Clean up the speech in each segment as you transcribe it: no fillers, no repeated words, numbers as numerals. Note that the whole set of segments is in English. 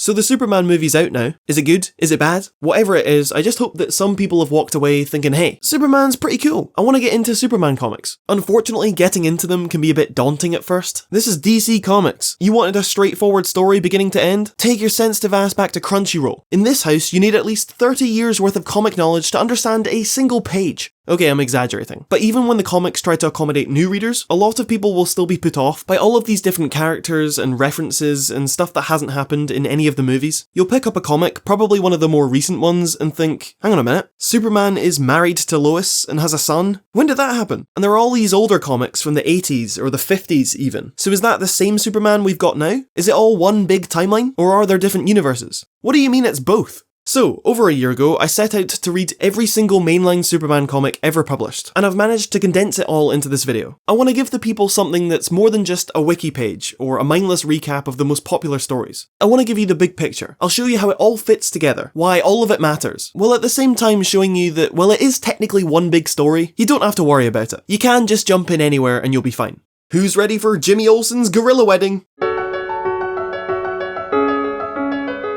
So the Superman movie's out now. Is it good? Is it bad? Whatever it is, I just hope that some people have walked away thinking, hey, Superman's pretty cool. I want to get into Superman comics. Unfortunately, getting into them can be a bit daunting at first. This is DC Comics. You wanted a straightforward story beginning to end? Take your sensitive ass back to Crunchyroll. In this house, you need at least 30 years worth of comic knowledge to understand a single page. Okay, I'm exaggerating. But even when the comics try to accommodate new readers, a lot of people will still be put off by all of these different characters and references and stuff that hasn't happened in any of the movies. You'll pick up a comic, probably one of the more recent ones, and think, hang on a minute, Superman is married to Lois and has a son? When did that happen? And there are all these older comics from the 80s or the 50s even. So is that the same Superman we've got now? Is it all one big timeline? Or are there different universes? What do you mean it's both? So, over a year ago, I set out to read every single mainline Superman comic ever published, and I've managed to condense it all into this video. I want to give the people something that's more than just a wiki page, or a mindless recap of the most popular stories. I want to give you the big picture. I'll show you how it all fits together, why all of it matters, while at the same time showing you that while it is technically one big story, you don't have to worry about it. You can just jump in anywhere and you'll be fine. Who's ready for Jimmy Olsen's gorilla wedding?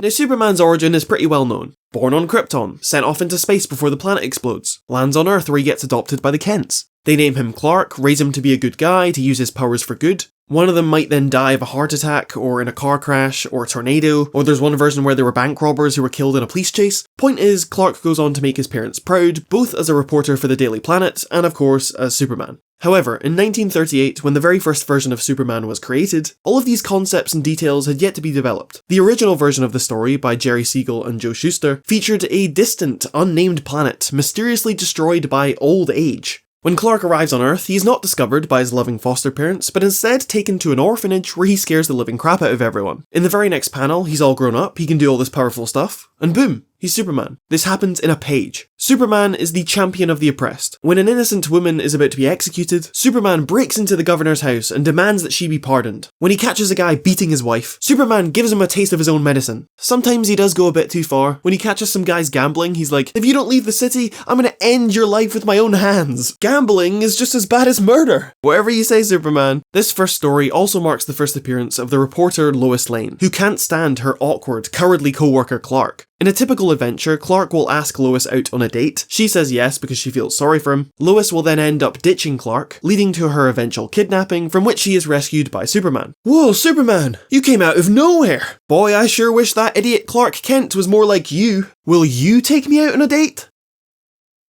Now, Superman's origin is pretty well known. Born on Krypton, sent off into space before the planet explodes, lands on Earth where he gets adopted by the Kents. They name him Clark, raise him to be a good guy, to use his powers for good. One of them might then die of a heart attack, or in a car crash, or a tornado, or there's one version where they were bank robbers who were killed in a police chase. Point is, Clark goes on to make his parents proud, both as a reporter for the Daily Planet, and of course, as Superman. However, in 1938, when the very first version of Superman was created, all of these concepts and details had yet to be developed. The original version of the story, by Jerry Siegel and Joe Shuster, featured a distant, unnamed planet mysteriously destroyed by old age. When Clark arrives on Earth, he's not discovered by his loving foster parents, but instead taken to an orphanage where he scares the living crap out of everyone. In the very next panel, he's all grown up, he can do all this powerful stuff, and boom, he's Superman. This happens in a page. Superman is the champion of the oppressed. When an innocent woman is about to be executed, Superman breaks into the governor's house and demands that she be pardoned. When he catches a guy beating his wife, Superman gives him a taste of his own medicine. Sometimes he does go a bit too far. When he catches some guys gambling, he's like, if you don't leave the city, I'm gonna end your life with my own hands. Gambling is just as bad as murder. Whatever you say, Superman. This first story also marks the first appearance of the reporter Lois Lane, who can't stand her awkward, cowardly co-worker Clark. In a typical adventure, Clark will ask Lois out on a date. She says yes because she feels sorry for him. Lois will then end up ditching Clark, leading to her eventual kidnapping, from which she is rescued by Superman. Whoa, Superman! You came out of nowhere! Boy, I sure wish that idiot Clark Kent was more like you. Will you take me out on a date?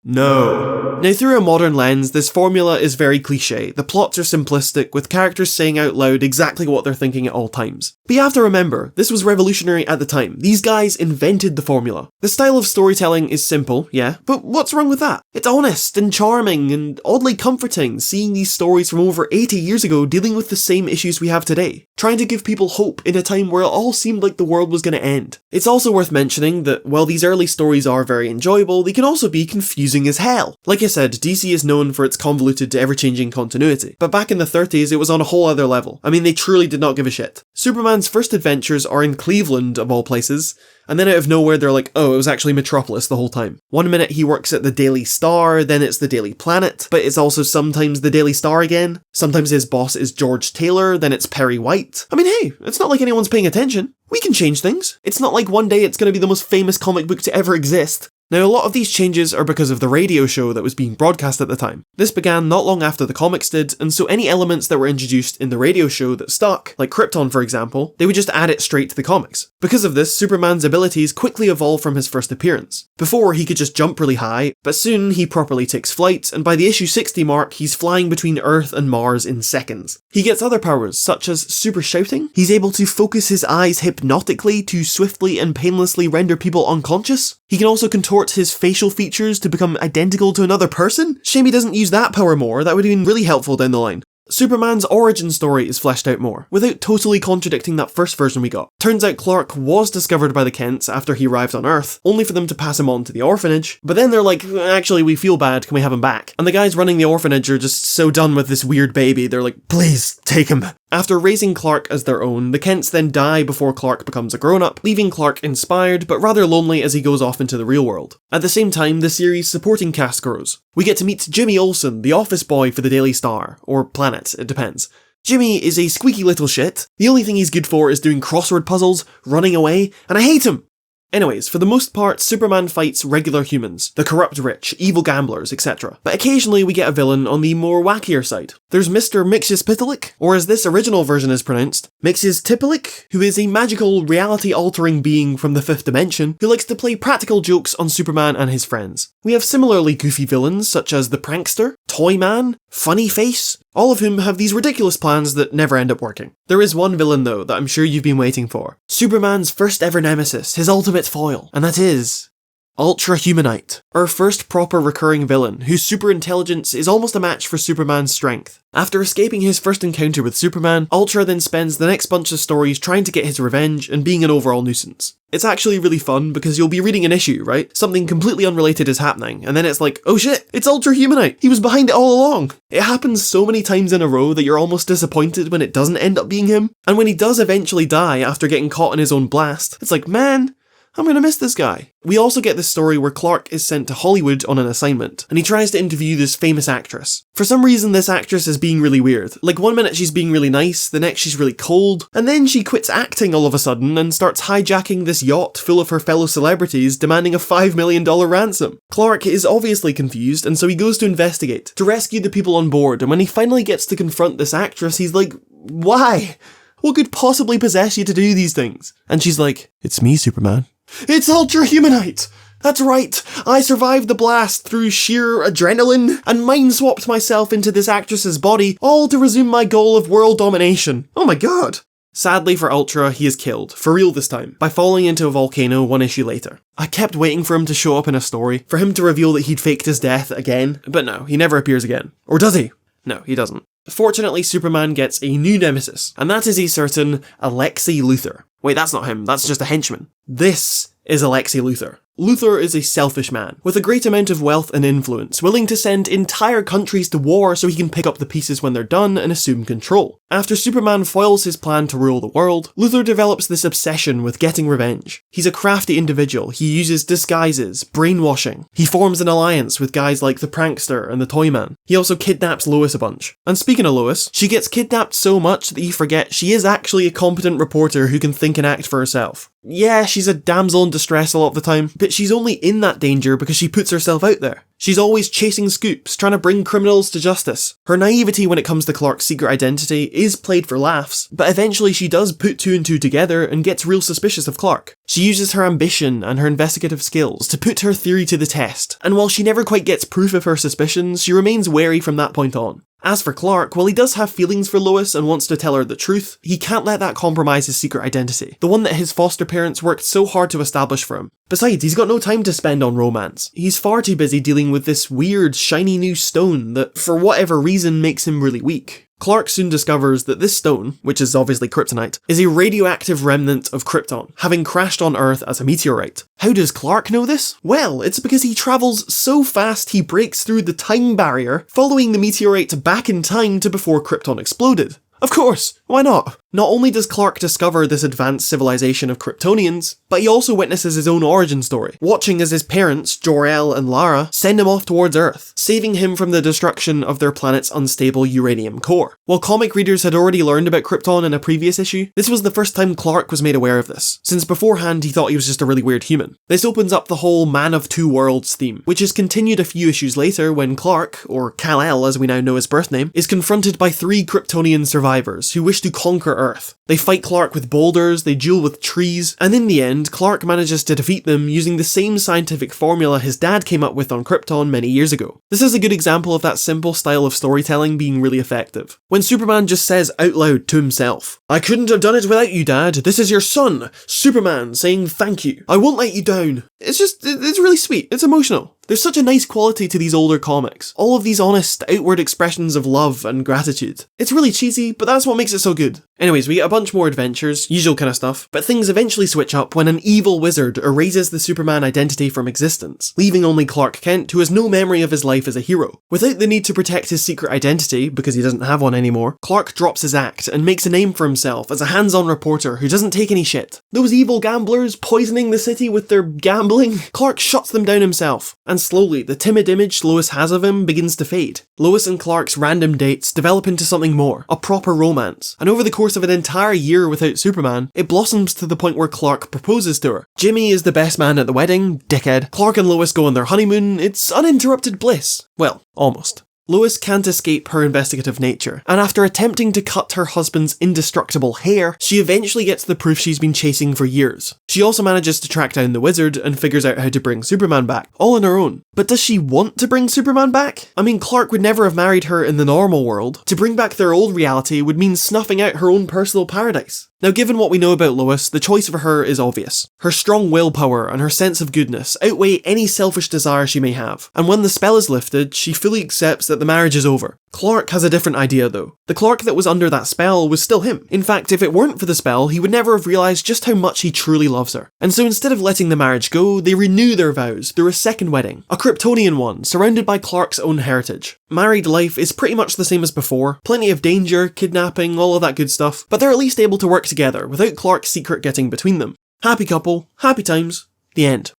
No. Now, through a modern lens, this formula is very cliché. The plots are simplistic, with characters saying out loud exactly what they're thinking at all times. But you have to remember, this was revolutionary at the time. These guys invented the formula. The style of storytelling is simple, yeah, but what's wrong with that? It's honest and charming and oddly comforting, seeing these stories from over 80 years ago dealing with the same issues we have today, trying to give people hope in a time where it all seemed like the world was going to end. It's also worth mentioning that while these early stories are very enjoyable, they can also be confusing as hell. Like I said, DC is known for its convoluted, ever-changing continuity, but back in the 30s it was on a whole other level. I mean, they truly did not give a shit. Superman's first adventures are in Cleveland, of all places, and then out of nowhere they're like, oh, it was actually Metropolis the whole time. One minute he works at the Daily Star, then it's the Daily Planet, but it's also sometimes the Daily Star again. Sometimes his boss is George Taylor, then it's Perry White. I mean, hey, it's not like anyone's paying attention. We can change things. It's not like one day it's going to be the most famous comic book to ever exist. Now, a lot of these changes are because of the radio show that was being broadcast at the time. This began not long after the comics did, and so any elements that were introduced in the radio show that stuck, like Krypton for example, they would just add it straight to the comics. Because of this, Superman's abilities quickly evolve from his first appearance. Before, he could just jump really high, but soon he properly takes flight, and by the issue 60 mark, he's flying between Earth and Mars in seconds. He gets other powers, such as super shouting. He's able to focus his eyes hypnotically to swiftly and painlessly render people unconscious. He can also contort his facial features to become identical to another person. Shame he doesn't use that power more, that would have been really helpful down the line. Superman's origin story is fleshed out more, without totally contradicting that first version we got. Turns out Clark was discovered by the Kents after he arrived on Earth, only for them to pass him on to the orphanage, but then they're like, actually we feel bad, can we have him back? And the guys running the orphanage are just so done with this weird baby, they're like, please, take him. After raising Clark as their own, the Kents then die before Clark becomes a grown-up, leaving Clark inspired but rather lonely as he goes off into the real world. At the same time, the series' supporting cast grows. We get to meet Jimmy Olsen, the office boy for the Daily Star, or Planet, it depends. Jimmy is a squeaky little shit. The only thing he's good for is doing crossword puzzles, running away, and I hate him! Anyways, for the most part, Superman fights regular humans, the corrupt rich, evil gamblers, etc. But occasionally we get a villain on the more wackier side. There's Mr. Mxyzptlk, or as this original version is pronounced, Mxyzptlk, who is a magical, reality-altering being from the fifth dimension who likes to play practical jokes on Superman and his friends. We have similarly goofy villains such as the Prankster, Toyman, Funny Face, all of whom have these ridiculous plans that never end up working. There is one villain though that I'm sure you've been waiting for. Superman's first ever nemesis, his ultimate foil, and that is Ultra Humanite, our first proper recurring villain, whose super intelligence is almost a match for Superman's strength. After escaping his first encounter with Superman, Ultra then spends the next bunch of stories trying to get his revenge and being an overall nuisance. It's actually really fun because you'll be reading an issue, right? Something completely unrelated is happening, and then it's like, oh shit, it's Ultra Humanite! He was behind it all along! It happens so many times in a row that you're almost disappointed when it doesn't end up being him, and when he does eventually die after getting caught in his own blast, it's like, man, I'm gonna miss this guy. We also get this story where Clark is sent to Hollywood on an assignment, and he tries to interview this famous actress. For some reason, this actress is being really weird. Like, one minute she's being really nice, the next she's really cold, and then she quits acting all of a sudden and starts hijacking this yacht full of her fellow celebrities, demanding a $5 million ransom. Clark is obviously confused, and so he goes to investigate, to rescue the people on board, and when he finally gets to confront this actress, he's like, why? What could possibly possess you to do these things? And she's like, it's me, Superman. It's Ultra Humanite! That's right, I survived the blast through sheer adrenaline and mind-swapped myself into this actress's body, all to resume my goal of world domination. Oh my god! Sadly for Ultra, he is killed, for real this time, by falling into a volcano one issue later. I kept waiting for him to show up in a story, for him to reveal that he'd faked his death again, but no, he never appears again. Or does he? No, he doesn't. Fortunately, Superman gets a new nemesis, and that is a certain Alexei Luthor. Wait, that's not him, that's just a henchman. This is Alexei Luthor. Luthor is a selfish man, with a great amount of wealth and influence, willing to send entire countries to war so he can pick up the pieces when they're done and assume control. After Superman foils his plan to rule the world, Luthor develops this obsession with getting revenge. He's a crafty individual, he uses disguises, brainwashing. He forms an alliance with guys like the Prankster and the Toyman. He also kidnaps Lois a bunch. And speaking of Lois, she gets kidnapped so much that you forget she is actually a competent reporter who can think and act for herself. Yeah, she's a damsel in distress a lot of the time, but she's only in that danger because she puts herself out there. She's always chasing scoops, trying to bring criminals to justice. Her naivety when it comes to Clark's secret identity is played for laughs, but eventually she does put two and two together and gets real suspicious of Clark. She uses her ambition and her investigative skills to put her theory to the test, and while she never quite gets proof of her suspicions, she remains wary from that point on. As for Clark, while he does have feelings for Lois and wants to tell her the truth, he can't let that compromise his secret identity, the one that his foster parents worked so hard to establish for him. Besides, he's got no time to spend on romance. He's far too busy dealing with this weird, shiny new stone that, for whatever reason, makes him really weak. Clark soon discovers that this stone, which is obviously kryptonite, is a radioactive remnant of Krypton, having crashed on Earth as a meteorite. How does Clark know this? Well, it's because he travels so fast he breaks through the time barrier, following the meteorite back in time to before Krypton exploded. Of course, why not? Not only does Clark discover this advanced civilization of Kryptonians, but he also witnesses his own origin story, watching as his parents, Jor-El and Lara, send him off towards Earth, saving him from the destruction of their planet's unstable uranium core. While comic readers had already learned about Krypton in a previous issue, this was the first time Clark was made aware of this, since beforehand he thought he was just a really weird human. This opens up the whole Man of Two Worlds theme, which is continued a few issues later when Clark, or Kal-El as we now know his birth name, is confronted by three Kryptonian survivors who wish to conquer Earth. They fight Clark with boulders, they duel with trees, and in the end, Clark manages to defeat them using the same scientific formula his dad came up with on Krypton many years ago. This is a good example of that simple style of storytelling being really effective. When Superman just says out loud to himself, "I couldn't have done it without you, Dad. This is your son, Superman, saying thank you. I won't let you down." It's really sweet. It's emotional. There's such a nice quality to these older comics. All of these honest, outward expressions of love and gratitude. It's really cheesy, but that's what makes it so good. Anyways, we get a bunch more adventures, usual kind of stuff, but things eventually switch up when an evil wizard erases the Superman identity from existence, leaving only Clark Kent, who has no memory of his life as a hero. Without the need to protect his secret identity, because he doesn't have one anymore, Clark drops his act and makes a name for himself as a hands-on reporter who doesn't take any shit. Those evil gamblers poisoning the city with their gambling crumbling, Clark shuts them down himself, and slowly the timid image Lois has of him begins to fade. Lois and Clark's random dates develop into something more, a proper romance, and over the course of an entire year without Superman, it blossoms to the point where Clark proposes to her. Jimmy is the best man at the wedding, dickhead. Clark and Lois go on their honeymoon, it's uninterrupted bliss. Well, almost. Lois can't escape her investigative nature, and after attempting to cut her husband's indestructible hair, she eventually gets the proof she's been chasing for years. She also manages to track down the wizard and figures out how to bring Superman back, all on her own. But does she want to bring Superman back? I mean, Clark would never have married her in the normal world. To bring back their old reality would mean snuffing out her own personal paradise. Now, given what we know about Lois, the choice for her is obvious. Her strong willpower and her sense of goodness outweigh any selfish desire she may have, and when the spell is lifted, she fully accepts that the marriage is over. Clark has a different idea though. The Clark that was under that spell was still him. In fact, if it weren't for the spell, he would never have realised just how much he truly loves her. And so instead of letting the marriage go, they renew their vows through a second wedding, a Kryptonian one, surrounded by Clark's own heritage. Married life is pretty much the same as before, plenty of danger, kidnapping, all of that good stuff, but they're at least able to work together without Clark's secret getting between them. Happy couple, happy times, the end.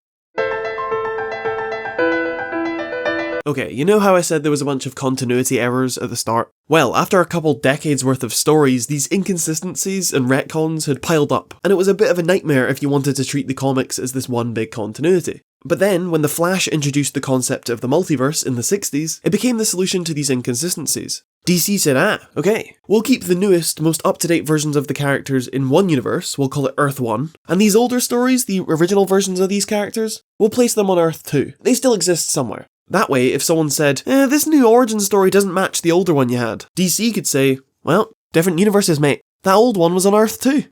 Okay, you know how I said there was a bunch of continuity errors at the start? Well, after a couple decades worth of stories, these inconsistencies and retcons had piled up, and it was a bit of a nightmare if you wanted to treat the comics as this one big continuity. But then, when The Flash introduced the concept of the multiverse in the 60s, it became the solution to these inconsistencies. DC said, okay, we'll keep the newest, most up-to-date versions of the characters in one universe, we'll call it Earth 1, and these older stories, the original versions of these characters, we'll place them on Earth 2. They still exist somewhere. That way, if someone said, this new origin story doesn't match the older one you had, DC could say, well, different universes, mate. That old one was on Earth 2.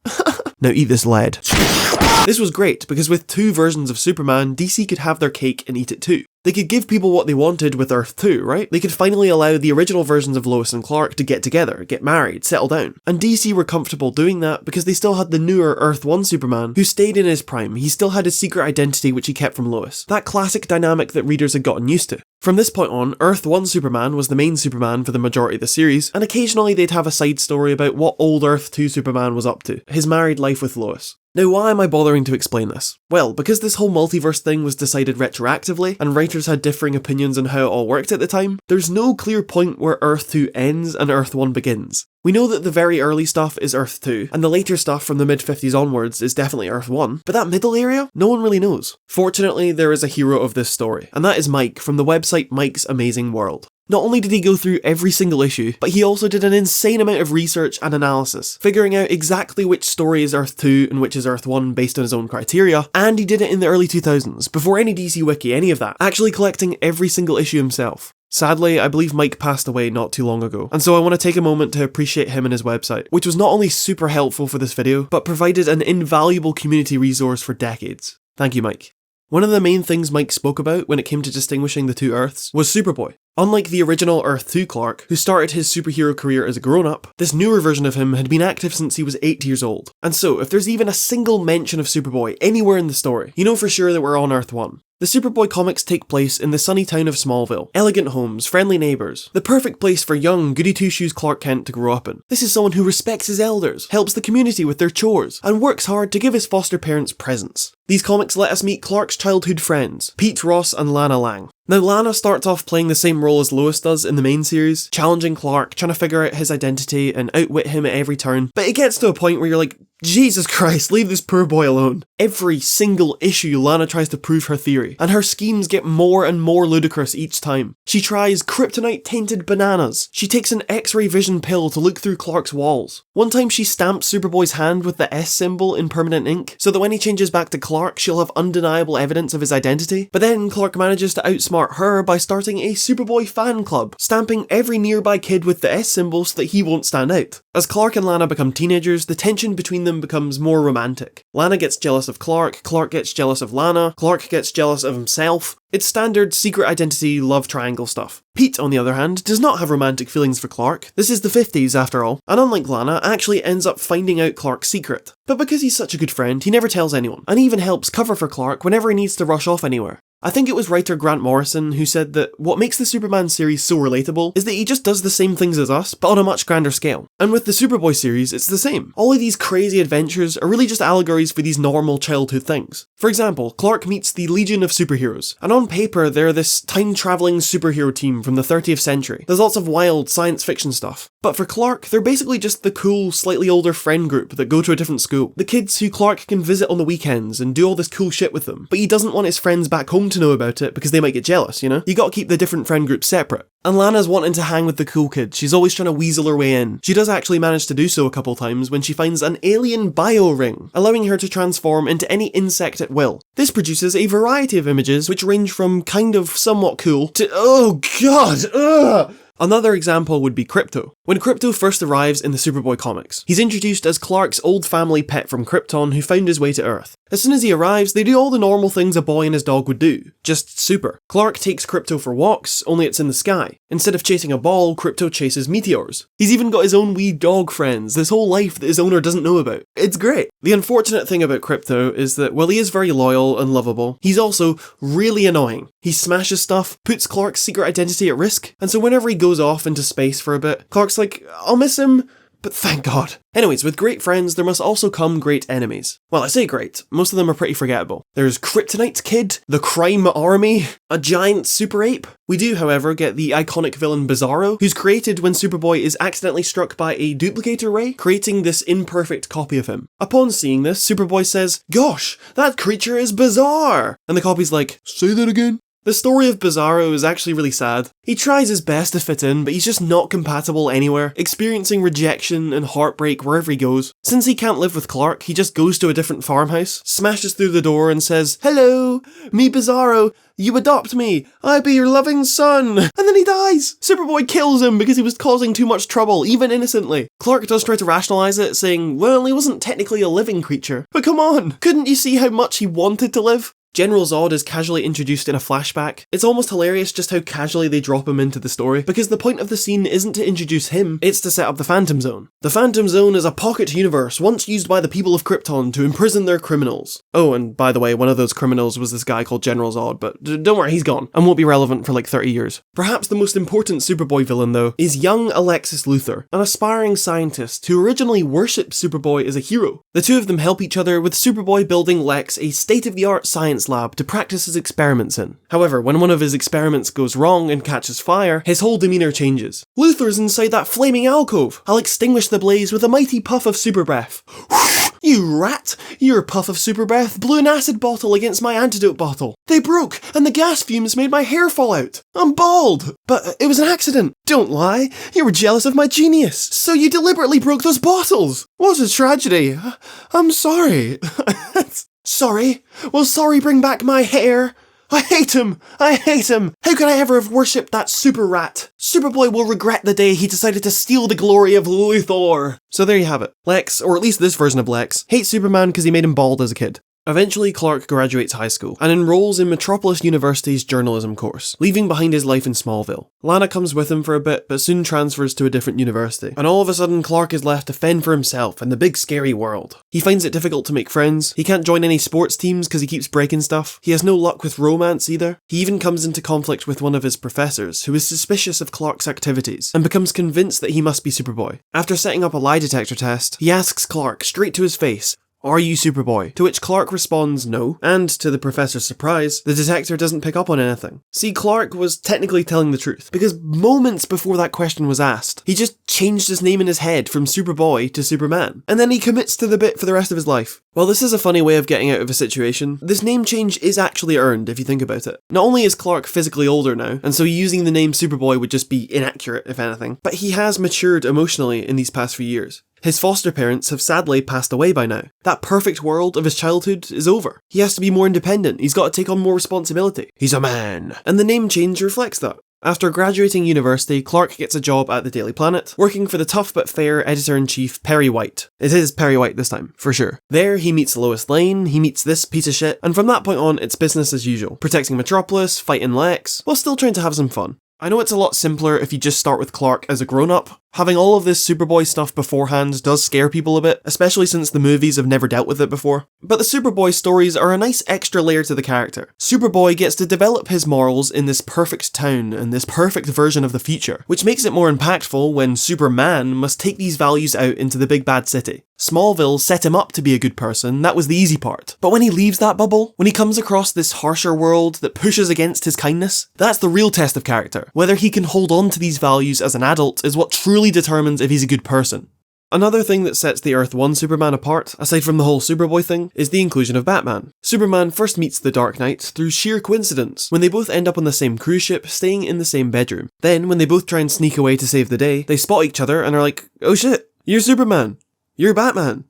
Now eat this lead. This was great, because with two versions of Superman, DC could have their cake and eat it too. They could give people what they wanted with Earth 2, right? They could finally allow the original versions of Lois and Clark to get together, get married, settle down. And DC were comfortable doing that because they still had the newer Earth 1 Superman, who stayed in his prime. He still had his secret identity which he kept from Lois. That classic dynamic that readers had gotten used to. From this point on, Earth 1 Superman was the main Superman for the majority of the series, and occasionally they'd have a side story about what old Earth 2 Superman was up to, his married life with Lois. Now, why am I bothering to explain this? Well, because this whole multiverse thing was decided retroactively, and writers had differing opinions on how it all worked at the time, there's no clear point where Earth 2 ends and Earth 1 begins. We know that the very early stuff is Earth 2, and the later stuff from the mid-50s onwards is definitely Earth 1, but that middle area? No one really knows. Fortunately, there is a hero of this story, and that is Mike from the website Mike's Amazing World. Not only did he go through every single issue, but he also did an insane amount of research and analysis, figuring out exactly which story is Earth 2 and which is Earth 1 based on his own criteria, and he did it in the early 2000s, before any DC Wiki, any of that, actually collecting every single issue himself. Sadly, I believe Mike passed away not too long ago, and so I want to take a moment to appreciate him and his website, which was not only super helpful for this video, but provided an invaluable community resource for decades. Thank you, Mike. One of the main things Mike spoke about when it came to distinguishing the two Earths was Superboy. Unlike the original Earth 2 Clark, who started his superhero career as a grown-up, this newer version of him had been active since he was 8 years old. And so, if there's even a single mention of Superboy anywhere in the story, you know for sure that we're on Earth 1. The Superboy comics take place in the sunny town of Smallville. Elegant homes, friendly neighbours. The perfect place for young, goody-two-shoes Clark Kent to grow up in. This is someone who respects his elders, helps the community with their chores, and works hard to give his foster parents presents. These comics let us meet Clark's childhood friends, Pete Ross and Lana Lang. Now, Lana starts off playing the same role as Lois does in the main series, challenging Clark, trying to figure out his identity and outwit him at every turn, but it gets to a point where you're like, Jesus Christ, leave this poor boy alone. Every single issue, Lana tries to prove her theory, and her schemes get more and more ludicrous each time. She tries kryptonite-tainted bananas. She takes an X-ray vision pill to look through Clark's walls. One time she stamps Superboy's hand with the S symbol in permanent ink, so that when he changes back to Clark, she'll have undeniable evidence of his identity. But then Clark manages to outsmart her by starting a Superboy fan club, stamping every nearby kid with the S symbol so that he won't stand out. As Clark and Lana become teenagers, the tension between them becomes more romantic. Lana gets jealous of Clark gets jealous of Lana, Clark gets jealous of himself. It's standard secret identity love triangle stuff. Pete, on the other hand, does not have romantic feelings for Clark. This is the 50s after all, and unlike Lana, actually ends up finding out Clark's secret. But because he's such a good friend, he never tells anyone, and even helps cover for Clark whenever he needs to rush off anywhere. I think it was writer Grant Morrison who said that what makes the Superman series so relatable is that he just does the same things as us, but on a much grander scale. And with the Superboy series, it's the same. All of these crazy adventures are really just allegories for these normal childhood things. For example, Clark meets the Legion of Superheroes, and on paper they're this time-travelling superhero team from the 30th century. There's lots of wild science fiction stuff. But for Clark, they're basically just the cool, slightly older friend group that go to a different school. The kids who Clark can visit on the weekends and do all this cool shit with them. But he doesn't want his friends back home to know about it because they might get jealous, you know? You gotta keep the different friend groups separate. And Lana's wanting to hang with the cool kids. She's always trying to weasel her way in. She does actually manage to do so a couple times when she finds an alien bio ring, allowing her to transform into any insect at will. This produces a variety of images which range from kind of somewhat cool to oh god, ugh! Another example would be Krypto. When Krypto first arrives in the Superboy comics, he's introduced as Clark's old family pet from Krypton who found his way to Earth. As soon as he arrives, they do all the normal things a boy and his dog would do, just super. Clark takes Krypto for walks, only it's in the sky. Instead of chasing a ball, Krypto chases meteors. He's even got his own wee dog friends, this whole life that his owner doesn't know about. It's great. The unfortunate thing about Krypto is that while he is very loyal and lovable, he's also really annoying. He smashes stuff, puts Clark's secret identity at risk, and so whenever he goes off into space for a bit, Clark's like, I'll miss him, but thank God. Anyways, with great friends, there must also come great enemies. Well, I say great, most of them are pretty forgettable. There's Kryptonite Kid, the Crime Army, a giant super ape. We do, however, get the iconic villain Bizarro, who's created when Superboy is accidentally struck by a duplicator ray, creating this imperfect copy of him. Upon seeing this, Superboy says, "Gosh, that creature is bizarre!" And the copy's like, "Say that again?" The story of Bizarro is actually really sad. He tries his best to fit in, but he's just not compatible anywhere, experiencing rejection and heartbreak wherever he goes. Since he can't live with Clark, he just goes to a different farmhouse, smashes through the door and says, "Hello, me Bizarro, you adopt me, I be your loving son," and then he dies! Superboy kills him because he was causing too much trouble, even innocently. Clark does try to rationalise it, saying, well, he wasn't technically a living creature. But come on, couldn't you see how much he wanted to live? General Zod is casually introduced in a flashback. It's almost hilarious just how casually they drop him into the story, because the point of the scene isn't to introduce him, it's to set up the Phantom Zone. The Phantom Zone is a pocket universe once used by the people of Krypton to imprison their criminals. Oh, and by the way, one of those criminals was this guy called General Zod, but don't worry, he's gone, and won't be relevant for like 30 years. Perhaps the most important Superboy villain, though, is young Alexis Luthor, an aspiring scientist who originally worshipped Superboy as a hero. The two of them help each other, with Superboy building Lex a state-of-the-art science lab to practice his experiments in. However, when one of his experiments goes wrong and catches fire, his whole demeanour changes. "Luthor's inside that flaming alcove. I'll extinguish the blaze with a mighty puff of super breath." "You rat! Your puff of super breath blew an acid bottle against my antidote bottle. They broke, and the gas fumes made my hair fall out. I'm bald! But it was an accident. Don't lie. You were jealous of my genius, so you deliberately broke those bottles. What a tragedy. I'm sorry." "Sorry? Will sorry bring back my hair? I hate him! I hate him! How could I ever have worshipped that super rat? Superboy will regret the day he decided to steal the glory of Luthor." So there you have it. Lex, or at least this version of Lex, hates Superman because he made him bald as a kid. Eventually, Clark graduates high school and enrolls in Metropolis University's journalism course, leaving behind his life in Smallville. Lana comes with him for a bit, but soon transfers to a different university, and all of a sudden Clark is left to fend for himself in the big scary world. He finds it difficult to make friends, he can't join any sports teams because he keeps breaking stuff, he has no luck with romance either. He even comes into conflict with one of his professors, who is suspicious of Clark's activities, and becomes convinced that he must be Superboy. After setting up a lie detector test, he asks Clark straight to his face, "Are you Superboy?" To which Clark responds no, and to the professor's surprise, the detector doesn't pick up on anything. See, Clark was technically telling the truth, because moments before that question was asked, he just changed his name in his head from Superboy to Superman, and then he commits to the bit for the rest of his life. While this is a funny way of getting out of a situation, this name change is actually earned if you think about it. Not only is Clark physically older now, and so using the name Superboy would just be inaccurate if anything, but he has matured emotionally in these past few years. His foster parents have sadly passed away by now. That perfect world of his childhood is over. He has to be more independent, he's got to take on more responsibility. He's a man. And the name change reflects that. After graduating university, Clark gets a job at the Daily Planet, working for the tough but fair editor-in-chief Perry White. It is Perry White this time, for sure. There, he meets Lois Lane, he meets this piece of shit, and from that point on, it's business as usual. Protecting Metropolis, fighting Lex, while still trying to have some fun. I know it's a lot simpler if you just start with Clark as a grown-up, Having all of this Superboy stuff beforehand does scare people a bit, especially since the movies have never dealt with it before. But the Superboy stories are a nice extra layer to the character. Superboy gets to develop his morals in this perfect town and this perfect version of the future, which makes it more impactful when Superman must take these values out into the big bad city. Smallville set him up to be a good person, that was the easy part. But when he leaves that bubble, when he comes across this harsher world that pushes against his kindness, that's the real test of character. Whether he can hold on to these values as an adult is what truly determines if he's a good person. Another thing that sets the Earth 1 Superman apart, aside from the whole Superboy thing, is the inclusion of Batman. Superman first meets the Dark Knight through sheer coincidence, when they both end up on the same cruise ship, staying in the same bedroom. Then, when they both try and sneak away to save the day, they spot each other and are like, oh shit, you're Superman. You're Batman.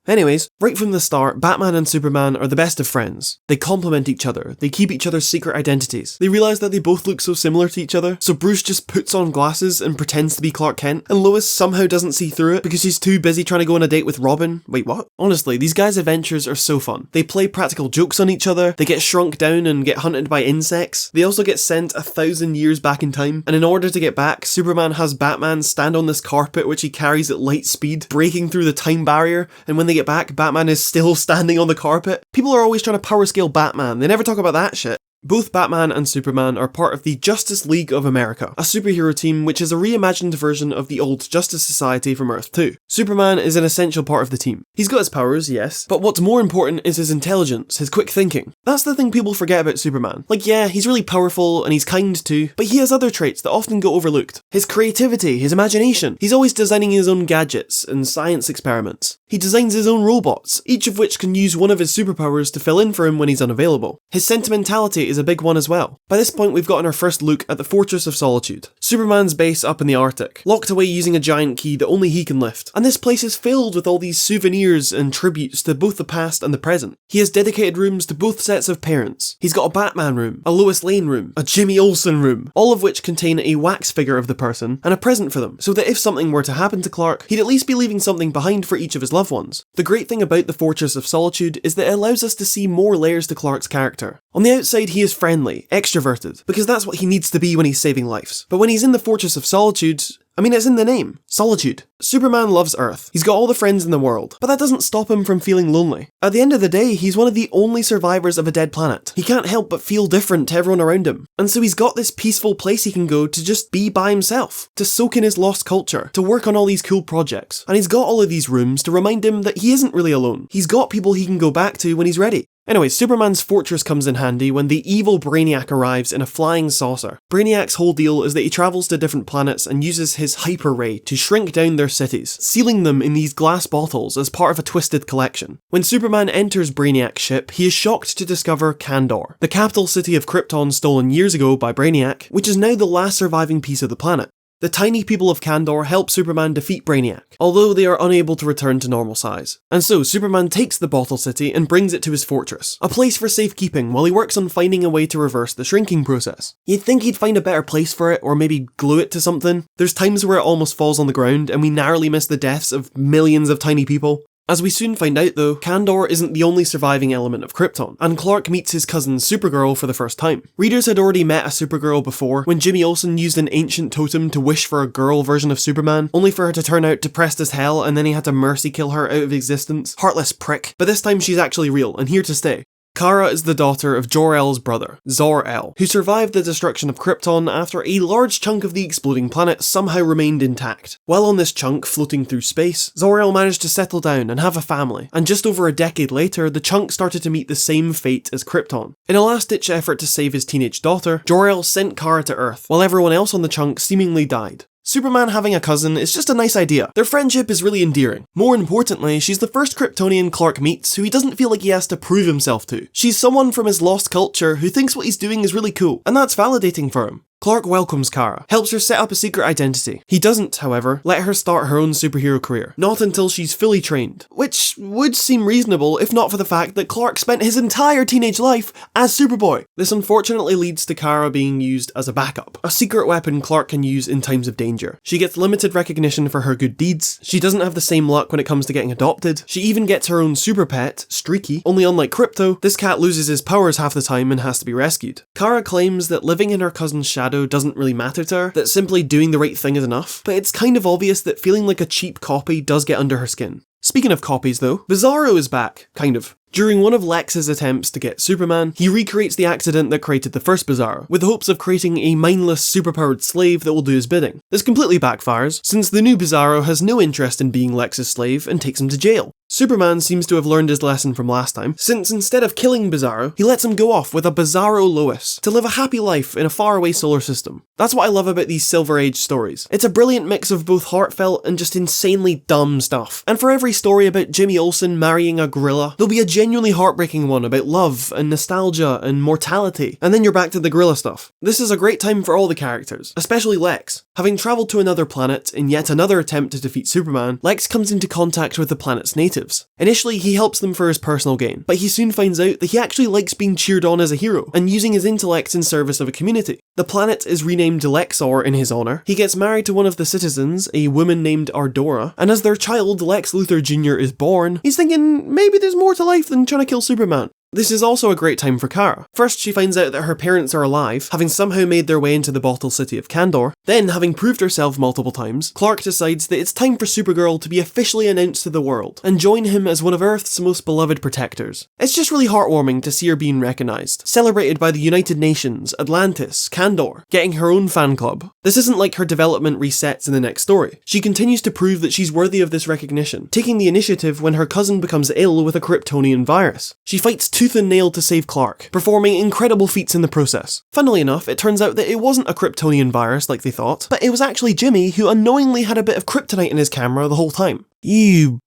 Anyways, right from the start, Batman and Superman are the best of friends. They complement each other, they keep each other's secret identities. They realise that they both look so similar to each other, so Bruce just puts on glasses and pretends to be Clark Kent, and Lois somehow doesn't see through it because she's too busy trying to go on a date with Robin. Wait, what? Honestly, these guys' adventures are so fun. They play practical jokes on each other, they get shrunk down and get hunted by insects. They also get sent 1,000 years back in time, and in order to get back, Superman has Batman stand on this carpet which he carries at light speed, breaking through the time barrier, and when they get back, Batman is still standing on the carpet. People are always trying to power scale Batman, they never talk about that shit. Both Batman and Superman are part of the Justice League of America, a superhero team which is a reimagined version of the old Justice Society from Earth 2. Superman is an essential part of the team. He's got his powers, yes, but what's more important is his intelligence, his quick thinking. That's the thing people forget about Superman. Like, yeah, he's really powerful and he's kind too, but he has other traits that often go overlooked. His creativity, his imagination. He's always designing his own gadgets and science experiments. He designs his own robots, each of which can use one of his superpowers to fill in for him when he's unavailable. His sentimentality is a big one as well. By this point, we've gotten our first look at the Fortress of Solitude, Superman's base up in the Arctic, locked away using a giant key that only he can lift. And this place is filled with all these souvenirs and tributes to both the past and the present. He has dedicated rooms to both sets of parents. He's got a Batman room, a Lois Lane room, a Jimmy Olsen room, all of which contain a wax figure of the person and a present for them, so that if something were to happen to Clark, he'd at least be leaving something behind for each of his loved ones. The great thing about the Fortress of Solitude is that it allows us to see more layers to Clark's character. On the outside, he is friendly, extroverted, because that's what he needs to be when he's saving lives. But when he's in the Fortress of Solitude, I mean, it's in the name. Solitude. Superman loves Earth. He's got all the friends in the world, but that doesn't stop him from feeling lonely. At the end of the day, he's one of the only survivors of a dead planet. He can't help but feel different to everyone around him. And so he's got this peaceful place he can go to just be by himself, to soak in his lost culture, to work on all these cool projects. And he's got all of these rooms to remind him that he isn't really alone. He's got people he can go back to when he's ready. Anyway, Superman's fortress comes in handy when the evil Brainiac arrives in a flying saucer. Brainiac's whole deal is that he travels to different planets and uses his hyper ray to shrink down their cities, sealing them in these glass bottles as part of a twisted collection. When Superman enters Brainiac's ship, he is shocked to discover Kandor, the capital city of Krypton stolen years ago by Brainiac, which is now the last surviving piece of the planet. The tiny people of Kandor help Superman defeat Brainiac, although they are unable to return to normal size. And so Superman takes the Bottle City and brings it to his fortress, a place for safekeeping while he works on finding a way to reverse the shrinking process. You'd think he'd find a better place for it, or maybe glue it to something. There's times where it almost falls on the ground and we narrowly miss the deaths of millions of tiny people. As we soon find out though, Kandor isn't the only surviving element of Krypton, and Clark meets his cousin Supergirl for the first time. Readers had already met a Supergirl before, when Jimmy Olsen used an ancient totem to wish for a girl version of Superman, only for her to turn out depressed as hell and then he had to mercy kill her out of existence. Heartless prick. But this time she's actually real, and here to stay. Kara is the daughter of Jor-El's brother, Zor-El, who survived the destruction of Krypton after a large chunk of the exploding planet somehow remained intact. While on this chunk, floating through space, Zor-El managed to settle down and have a family, and just over a decade later, the chunk started to meet the same fate as Krypton. In a last-ditch effort to save his teenage daughter, Jor-El sent Kara to Earth, while everyone else on the chunk seemingly died. Superman having a cousin is just a nice idea. Their friendship is really endearing. More importantly, she's the first Kryptonian Clark meets who he doesn't feel like he has to prove himself to. She's someone from his lost culture who thinks what he's doing is really cool, and that's validating for him. Clark welcomes Kara, helps her set up a secret identity. He doesn't, however, let her start her own superhero career, not until she's fully trained, which would seem reasonable if not for the fact that Clark spent his entire teenage life as Superboy. This unfortunately leads to Kara being used as a backup, a secret weapon Clark can use in times of danger. She gets limited recognition for her good deeds, she doesn't have the same luck when it comes to getting adopted, she even gets her own super pet, Streaky, only unlike Krypto, this cat loses his powers half the time and has to be rescued. Kara claims that living in her cousin's shadow shadow doesn't really matter to her, that simply doing the right thing is enough, but it's kind of obvious that feeling like a cheap copy does get under her skin. Speaking of copies though, Bizarro is back, kind of. During one of Lex's attempts to get Superman, he recreates the accident that created the first Bizarro, with the hopes of creating a mindless, superpowered slave that will do his bidding. This completely backfires, since the new Bizarro has no interest in being Lex's slave and takes him to jail. Superman seems to have learned his lesson from last time, since instead of killing Bizarro, he lets him go off with a Bizarro Lois to live a happy life in a faraway solar system. That's what I love about these Silver Age stories. It's a brilliant mix of both heartfelt and just insanely dumb stuff. And for every story about Jimmy Olsen marrying a gorilla, there'll be a genuinely heartbreaking one about love and nostalgia and mortality, and then you're back to the gorilla stuff. This is a great time for all the characters, especially Lex. Having travelled to another planet in yet another attempt to defeat Superman, Lex comes into contact with the planet's natives. Initially, he helps them for his personal gain, but he soon finds out that he actually likes being cheered on as a hero and using his intellect in service of a community. The planet is renamed Lexor in his honour. He gets married to one of the citizens, a woman named Ardora, and as their child, Lex Luthor Jr. is born, he's thinking maybe there's more to life than trying to kill Superman. This is also a great time for Kara. First, she finds out that her parents are alive, having somehow made their way into the bottle city of Kandor. Then, having proved herself multiple times, Clark decides that it's time for Supergirl to be officially announced to the world, and join him as one of Earth's most beloved protectors. It's just really heartwarming to see her being recognised, celebrated by the United Nations, Atlantis, Kandor, getting her own fan club. This isn't like her development resets in the next story. She continues to prove that she's worthy of this recognition, taking the initiative when her cousin becomes ill with a Kryptonian virus. She fights tooth and nail to save Clark, performing incredible feats in the process. Funnily enough, it turns out that it wasn't a Kryptonian virus like they thought, but it was actually Jimmy who unknowingly had a bit of kryptonite in his camera the whole time. You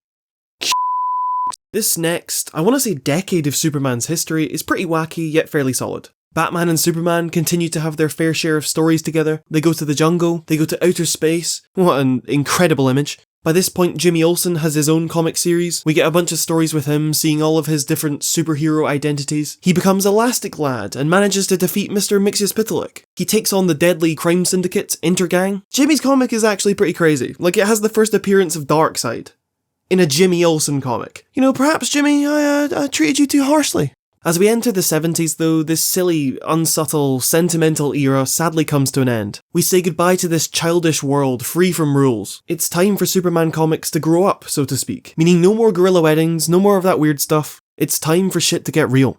This next, I want to say decade of Superman's history is pretty wacky yet fairly solid. Batman and Superman continue to have their fair share of stories together. They go to the jungle, they go to outer space. What an incredible image. By this point, Jimmy Olsen has his own comic series. We get a bunch of stories with him, seeing all of his different superhero identities. He becomes Elastic Lad and manages to defeat Mr. Mxyzptlk. He takes on the deadly crime syndicate, Intergang. Jimmy's comic is actually pretty crazy. Like, it has the first appearance of Darkseid in a Jimmy Olsen comic. You know, perhaps, Jimmy, I treated you too harshly. As we enter the 70s though, this silly, unsubtle, sentimental era sadly comes to an end. We say goodbye to this childish world free from rules. It's time for Superman comics to grow up, so to speak. Meaning no more gorilla weddings, no more of that weird stuff. It's time for shit to get real.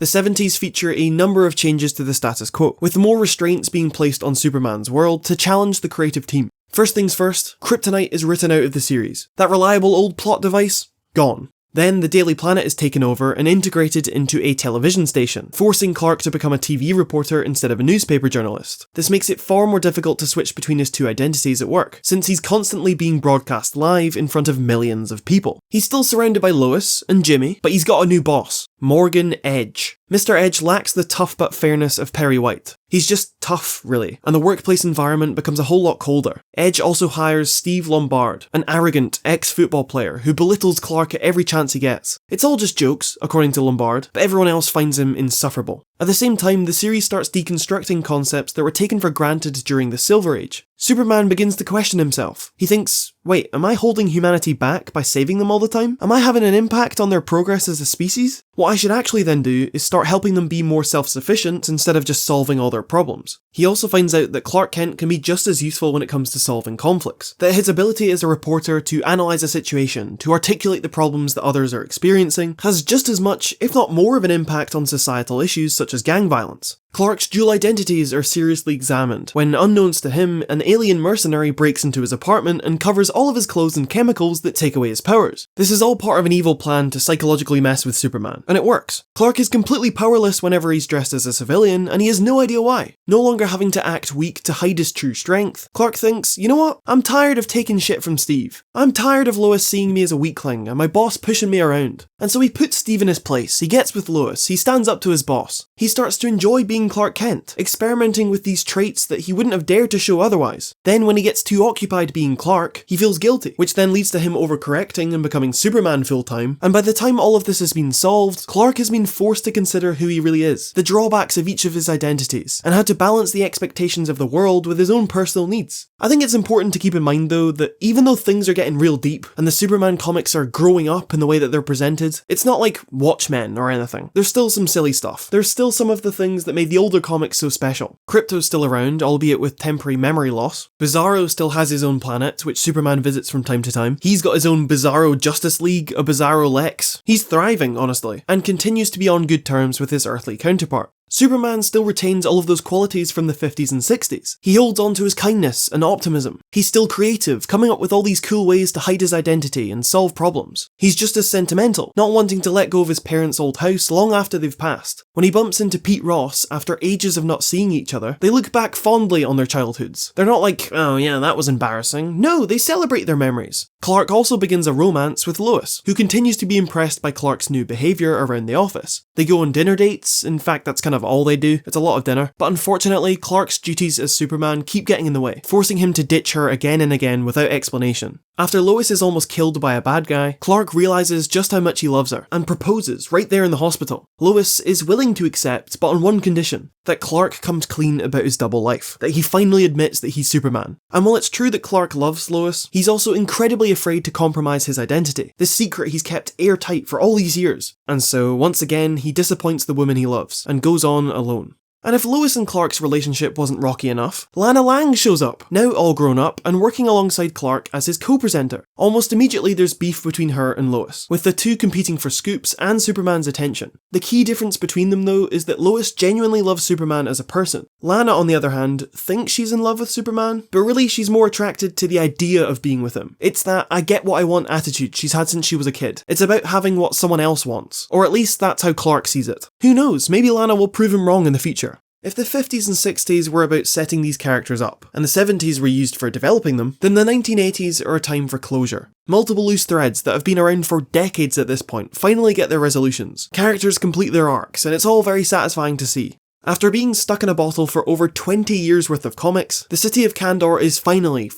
The 70s feature a number of changes to the status quo, with more restraints being placed on Superman's world to challenge the creative team. First things first, Kryptonite is written out of the series. That reliable old plot device? Gone. Then the Daily Planet is taken over and integrated into a television station, forcing Clark to become a TV reporter instead of a newspaper journalist. This makes it far more difficult to switch between his two identities at work, since he's constantly being broadcast live in front of millions of people. He's still surrounded by Lois and Jimmy, but he's got a new boss, Morgan Edge. Mr. Edge lacks the tough but fairness of Perry White. He's just tough, really, and the workplace environment becomes a whole lot colder. Edge also hires Steve Lombard, an arrogant ex-football player who belittles Clark at every chance he gets. It's all just jokes, according to Lombard, but everyone else finds him insufferable. At the same time, the series starts deconstructing concepts that were taken for granted during the Silver Age. Superman begins to question himself. He thinks, wait, am I holding humanity back by saving them all the time? Am I having an impact on their progress as a species? What I should actually then do is start helping them be more self-sufficient instead of just solving all their problems. He also finds out that Clark Kent can be just as useful when it comes to solving conflicts. That his ability as a reporter to analyse a situation, to articulate the problems that others are experiencing, has just as much, if not more of an impact on societal issues such as gang violence. Clark's dual identities are seriously examined, when unknowns to him, an alien mercenary breaks into his apartment and covers all of his clothes in chemicals that take away his powers. This is all part of an evil plan to psychologically mess with Superman, and it works. Clark is completely powerless whenever he's dressed as a civilian, and he has no idea why. No longer having to act weak to hide his true strength, Clark thinks, you know what? I'm tired of taking shit from Steve. I'm tired of Lois seeing me as a weakling, and my boss pushing me around. And so he puts Steve in his place, he gets with Lois, he stands up to his boss. He starts to enjoy being Clark Kent, experimenting with these traits that he wouldn't have dared to show otherwise. Then when he gets too occupied being Clark, he feels guilty, which then leads to him overcorrecting and becoming Superman full-time, and by the time all of this has been solved, Clark has been forced to consider who he really is, the drawbacks of each of his identities, and how to balance the expectations of the world with his own personal needs. I think it's important to keep in mind though that even though things are getting real deep and the Superman comics are growing up in the way that they're presented, it's not like Watchmen or anything. There's still some silly stuff. There's still some of the things that made the older comics so special. Krypto's still around, albeit with temporary memory loss. Bizarro still has his own planet, which Superman visits from time to time. He's got his own Bizarro Justice League, a Bizarro Lex. He's thriving, honestly, and continues to be on good terms with his earthly counterpart. Superman still retains all of those qualities from the 50s and 60s. He holds on to his kindness and optimism. He's still creative, coming up with all these cool ways to hide his identity and solve problems. He's just as sentimental, not wanting to let go of his parents' old house long after they've passed. When he bumps into Pete Ross after ages of not seeing each other, they look back fondly on their childhoods. They're not like, oh yeah, that was embarrassing. No, they celebrate their memories. Clark also begins a romance with Lois, who continues to be impressed by Clark's new behaviour around the office. They go on dinner dates, in fact that's kind of all they do, it's a lot of dinner, but unfortunately Clark's duties as Superman keep getting in the way, forcing him to ditch her again and again without explanation. After Lois is almost killed by a bad guy, Clark realises just how much he loves her, and proposes right there in the hospital. Lois is willing to accept, but on one condition, that Clark comes clean about his double life, that he finally admits that he's Superman. And while it's true that Clark loves Lois, he's also incredibly afraid to compromise his identity, this secret he's kept airtight for all these years. And so, once again, he disappoints the woman he loves, and goes on alone. And if Lois and Clark's relationship wasn't rocky enough, Lana Lang shows up, now all grown up and working alongside Clark as his co-presenter. Almost immediately there's beef between her and Lois, with the two competing for scoops and Superman's attention. The key difference between them though is that Lois genuinely loves Superman as a person. Lana, on the other hand, thinks she's in love with Superman, but really she's more attracted to the idea of being with him. It's that I get what I want attitude she's had since she was a kid. It's about having what someone else wants, or at least that's how Clark sees it. Who knows, maybe Lana will prove him wrong in the future. If the 50s and 60s were about setting these characters up, and the 70s were used for developing them, then the 1980s are a time for closure. Multiple loose threads that have been around for decades at this point finally get their resolutions. Characters complete their arcs, and it's all very satisfying to see. After being stuck in a bottle for over 20 years worth of comics, the city of Kandor is finally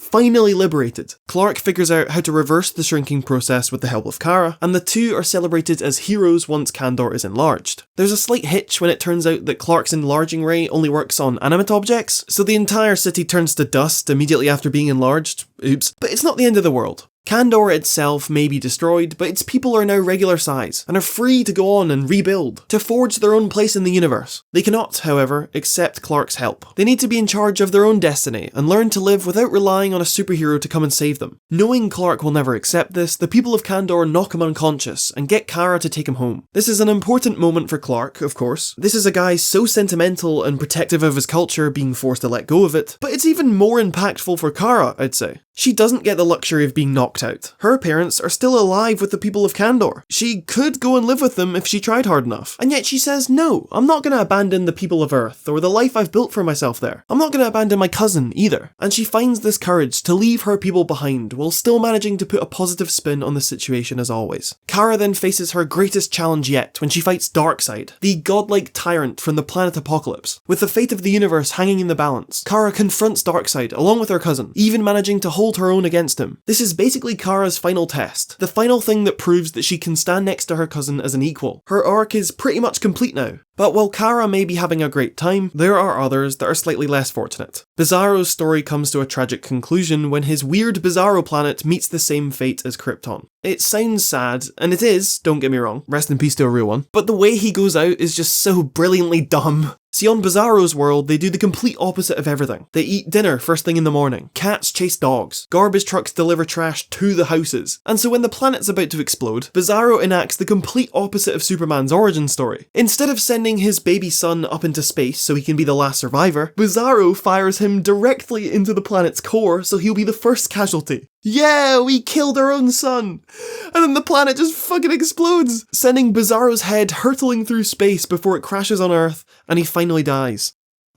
liberated. Clark figures out how to reverse the shrinking process with the help of Kara, and the two are celebrated as heroes once Kandor is enlarged. There's a slight hitch when it turns out that Clark's enlarging ray only works on animate objects, so the entire city turns to dust immediately after being enlarged. Oops. But it's not the end of the world. Kandor itself may be destroyed, but its people are now regular size, and are free to go on and rebuild, to forge their own place in the universe. They cannot, however, accept Clark's help. They need to be in charge of their own destiny, and learn to live without relying on a superhero to come and save them. Knowing Clark will never accept this, the people of Kandor knock him unconscious, and get Kara to take him home. This is an important moment for Clark, of course. This is a guy so sentimental and protective of his culture being forced to let go of it, but it's even more impactful for Kara, I'd say. She doesn't get the luxury of being knocked out. Her parents are still alive with the people of Kandor. She could go and live with them if she tried hard enough. And yet she says, no, I'm not going to abandon the people of Earth or the life I've built for myself there. I'm not going to abandon my cousin either. And she finds this courage to leave her people behind while still managing to put a positive spin on the situation as always. Kara then faces her greatest challenge yet when she fights Darkseid, the godlike tyrant from the planet Apocalypse. With the fate of the universe hanging in the balance, Kara confronts Darkseid along with her cousin, even managing to hold her own against him. This is basically Kara's final test, the final thing that proves that she can stand next to her cousin as an equal. Her arc is pretty much complete now. But while Kara may be having a great time, there are others that are slightly less fortunate. Bizarro's story comes to a tragic conclusion when his weird Bizarro planet meets the same fate as Krypton. It sounds sad, and it is, don't get me wrong, rest in peace to a real one, but the way he goes out is just so brilliantly dumb. See, on Bizarro's world, they do the complete opposite of everything. They eat dinner first thing in the morning, cats chase dogs, garbage trucks deliver trash to the houses, and so when the planet's about to explode, Bizarro enacts the complete opposite of Superman's origin story. Instead of sending his baby son up into space so he can be the last survivor, Bizarro fires him directly into the planet's core so he'll be the first casualty. Yeah, we killed our own son! And then the planet just fucking explodes, sending Bizarro's head hurtling through space before it crashes on Earth, and he finally dies.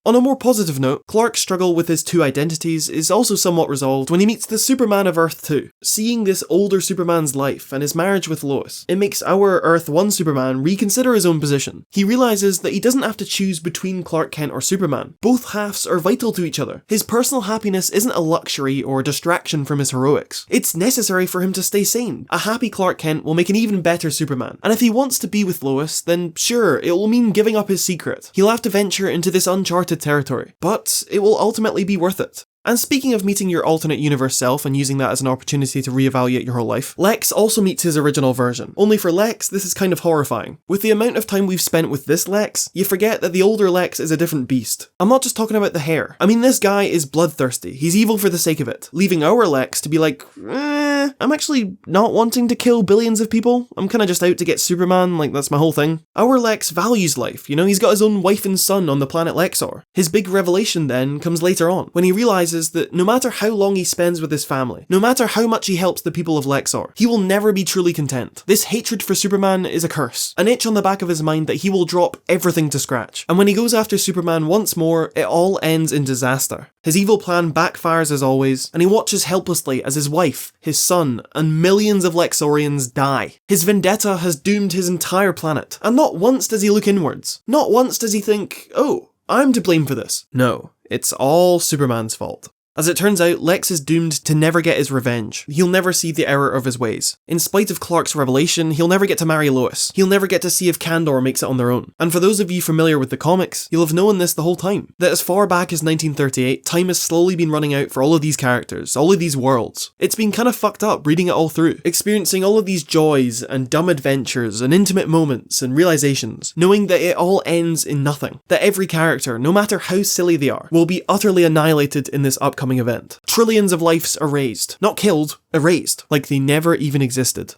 On a more positive note, Clark's struggle with his two identities is also somewhat resolved when he meets the Superman of Earth 2. Seeing this older Superman's life and his marriage with Lois, it makes our Earth 1 Superman reconsider his own position. He realises that he doesn't have to choose between Clark Kent or Superman. Both halves are vital to each other. His personal happiness isn't a luxury or a distraction from his heroics. It's necessary for him to stay sane. A happy Clark Kent will make an even better Superman. And if he wants to be with Lois, then sure, it will mean giving up his secret. He'll have to venture into this uncharted territory, but it will ultimately be worth it. And speaking of meeting your alternate universe self and using that as an opportunity to reevaluate your whole life, Lex also meets his original version. Only for Lex, this is kind of horrifying. With the amount of time we've spent with this Lex, you forget that the older Lex is a different beast. I'm not just talking about the hair. I mean, this guy is bloodthirsty. He's evil for the sake of it, leaving our Lex to be like, I'm actually not wanting to kill billions of people. I'm kinda just out to get Superman, like that's my whole thing. Our Lex values life, you know, he's got his own wife and son on the planet Lexor. His big revelation then comes later on, when he realizes that no matter how long he spends with his family, no matter how much he helps the people of Lexor, he will never be truly content. This hatred for Superman is a curse, an itch on the back of his mind that he will drop everything to scratch. And when he goes after Superman once more, it all ends in disaster. His evil plan backfires as always, and he watches helplessly as his wife, his son, and millions of Lexorians die. His vendetta has doomed his entire planet, and not once does he look inwards. Not once does he think, oh, I'm to blame for this. No. It's all Superman's fault. As it turns out, Lex is doomed to never get his revenge. He'll never see the error of his ways. In spite of Clark's revelation, he'll never get to marry Lois. He'll never get to see if Kandor makes it on their own. And for those of you familiar with the comics, you'll have known this the whole time. That as far back as 1938, time has slowly been running out for all of these characters, all of these worlds. It's been kind of fucked up reading it all through, experiencing all of these joys and dumb adventures and intimate moments and realizations, knowing that it all ends in nothing. That every character, no matter how silly they are, will be utterly annihilated in this upcoming event. Trillions of lives erased. Not killed, erased. Like they never even existed.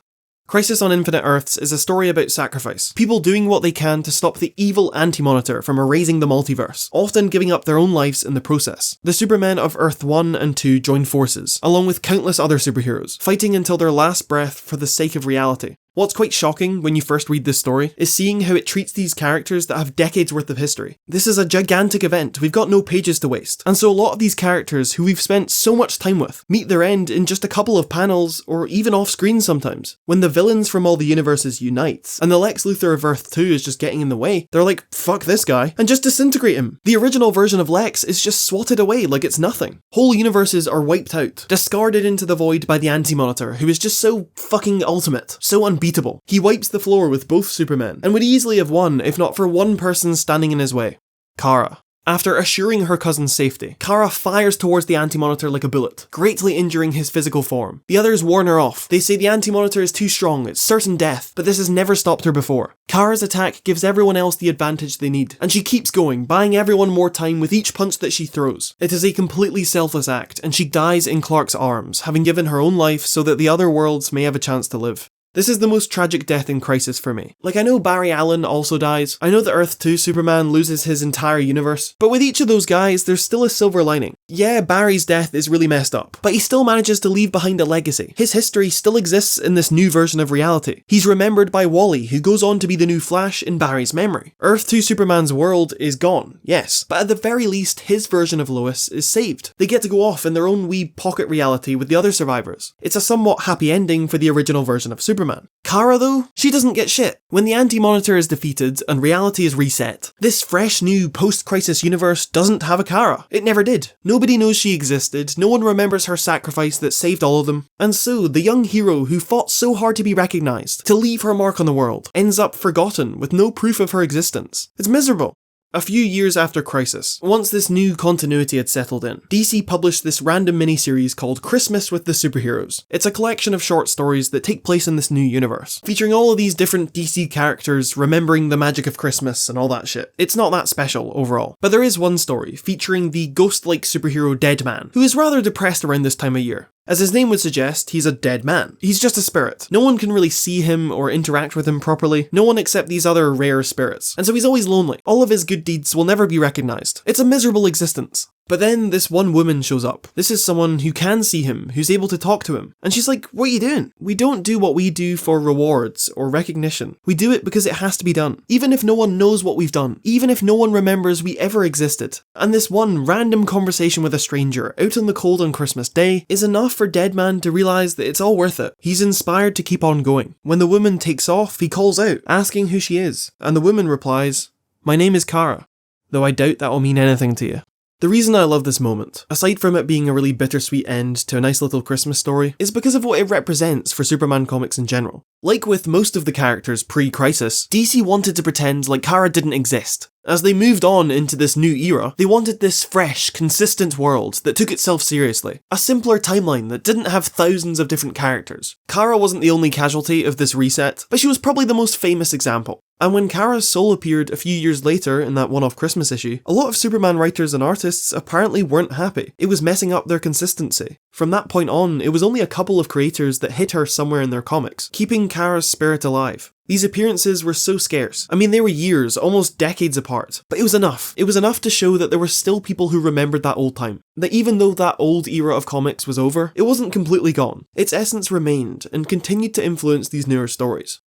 Crisis on Infinite Earths is a story about sacrifice. People doing what they can to stop the evil Anti-Monitor from erasing the multiverse, often giving up their own lives in the process. The Supermen of Earth 1 and 2 join forces, along with countless other superheroes, fighting until their last breath for the sake of reality. What's quite shocking when you first read this story is seeing how it treats these characters that have decades worth of history. This is a gigantic event, we've got no pages to waste, and so a lot of these characters who we've spent so much time with meet their end in just a couple of panels or even off screen sometimes. When the villains from all the universes unite, and the Lex Luthor of Earth 2 is just getting in the way, they're like, fuck this guy, and just disintegrate him. The original version of Lex is just swatted away like it's nothing. Whole universes are wiped out, discarded into the void by the Anti-Monitor, who is just so fucking ultimate, so unbeatable. He wipes the floor with both Supermen, and would easily have won if not for one person standing in his way. Kara. After assuring her cousin's safety, Kara fires towards the Anti-Monitor like a bullet, greatly injuring his physical form. The others warn her off. They say the Anti-Monitor is too strong, it's certain death, but this has never stopped her before. Kara's attack gives everyone else the advantage they need, and she keeps going, buying everyone more time with each punch that she throws. It is a completely selfless act, and she dies in Clark's arms, having given her own life so that the other worlds may have a chance to live. This is the most tragic death in Crisis for me. Like, I know Barry Allen also dies, I know that Earth 2 Superman loses his entire universe, but with each of those guys, there's still a silver lining. Yeah, Barry's death is really messed up, but he still manages to leave behind a legacy. His history still exists in this new version of reality. He's remembered by Wally, who goes on to be the new Flash in Barry's memory. Earth 2 Superman's world is gone, yes, but at the very least, his version of Lois is saved. They get to go off in their own wee pocket reality with the other survivors. It's a somewhat happy ending for the original version of Superman. Kara though, she doesn't get shit. When the Anti-Monitor is defeated and reality is reset, this fresh new post-crisis universe doesn't have a Kara. It never did. Nobody knows she existed, no one remembers her sacrifice that saved all of them, and so the young hero who fought so hard to be recognised, to leave her mark on the world, ends up forgotten with no proof of her existence. It's miserable. A few years after Crisis, once this new continuity had settled in, DC published this random miniseries called Christmas with the Superheroes. It's a collection of short stories that take place in this new universe, featuring all of these different DC characters remembering the magic of Christmas and all that shit. It's not that special overall, but there is one story featuring the ghost-like superhero Deadman, who is rather depressed around this time of year. As his name would suggest, he's a dead man. He's just a spirit. No one can really see him or interact with him properly, no one except these other rare spirits, and so he's always lonely. All of his good deeds will never be recognised. It's a miserable existence. But then this one woman shows up. This is someone who can see him, who's able to talk to him. And she's like, what are you doing? We don't do what we do for rewards or recognition. We do it because it has to be done. Even if no one knows what we've done. Even if no one remembers we ever existed. And this one random conversation with a stranger out in the cold on Christmas Day is enough for Deadman to realise that it's all worth it. He's inspired to keep on going. When the woman takes off, he calls out, asking who she is. And the woman replies, "My name is Kara, though I doubt that will mean anything to you." The reason I love this moment, aside from it being a really bittersweet end to a nice little Christmas story, is because of what it represents for Superman comics in general. Like with most of the characters pre-Crisis, DC wanted to pretend like Kara didn't exist. As they moved on into this new era, they wanted this fresh, consistent world that took itself seriously. A simpler timeline that didn't have thousands of different characters. Kara wasn't the only casualty of this reset, but she was probably the most famous example. And when Kara's soul appeared a few years later in that one-off Christmas issue, a lot of Superman writers and artists apparently weren't happy. It was messing up their consistency. From that point on, it was only a couple of creators that hit her somewhere in their comics, keeping Kara's spirit alive. These appearances were so scarce. I mean, they were years, almost decades apart, but it was enough. It was enough to show that there were still people who remembered that old time. That even though that old era of comics was over, it wasn't completely gone. Its essence remained and continued to influence these newer stories.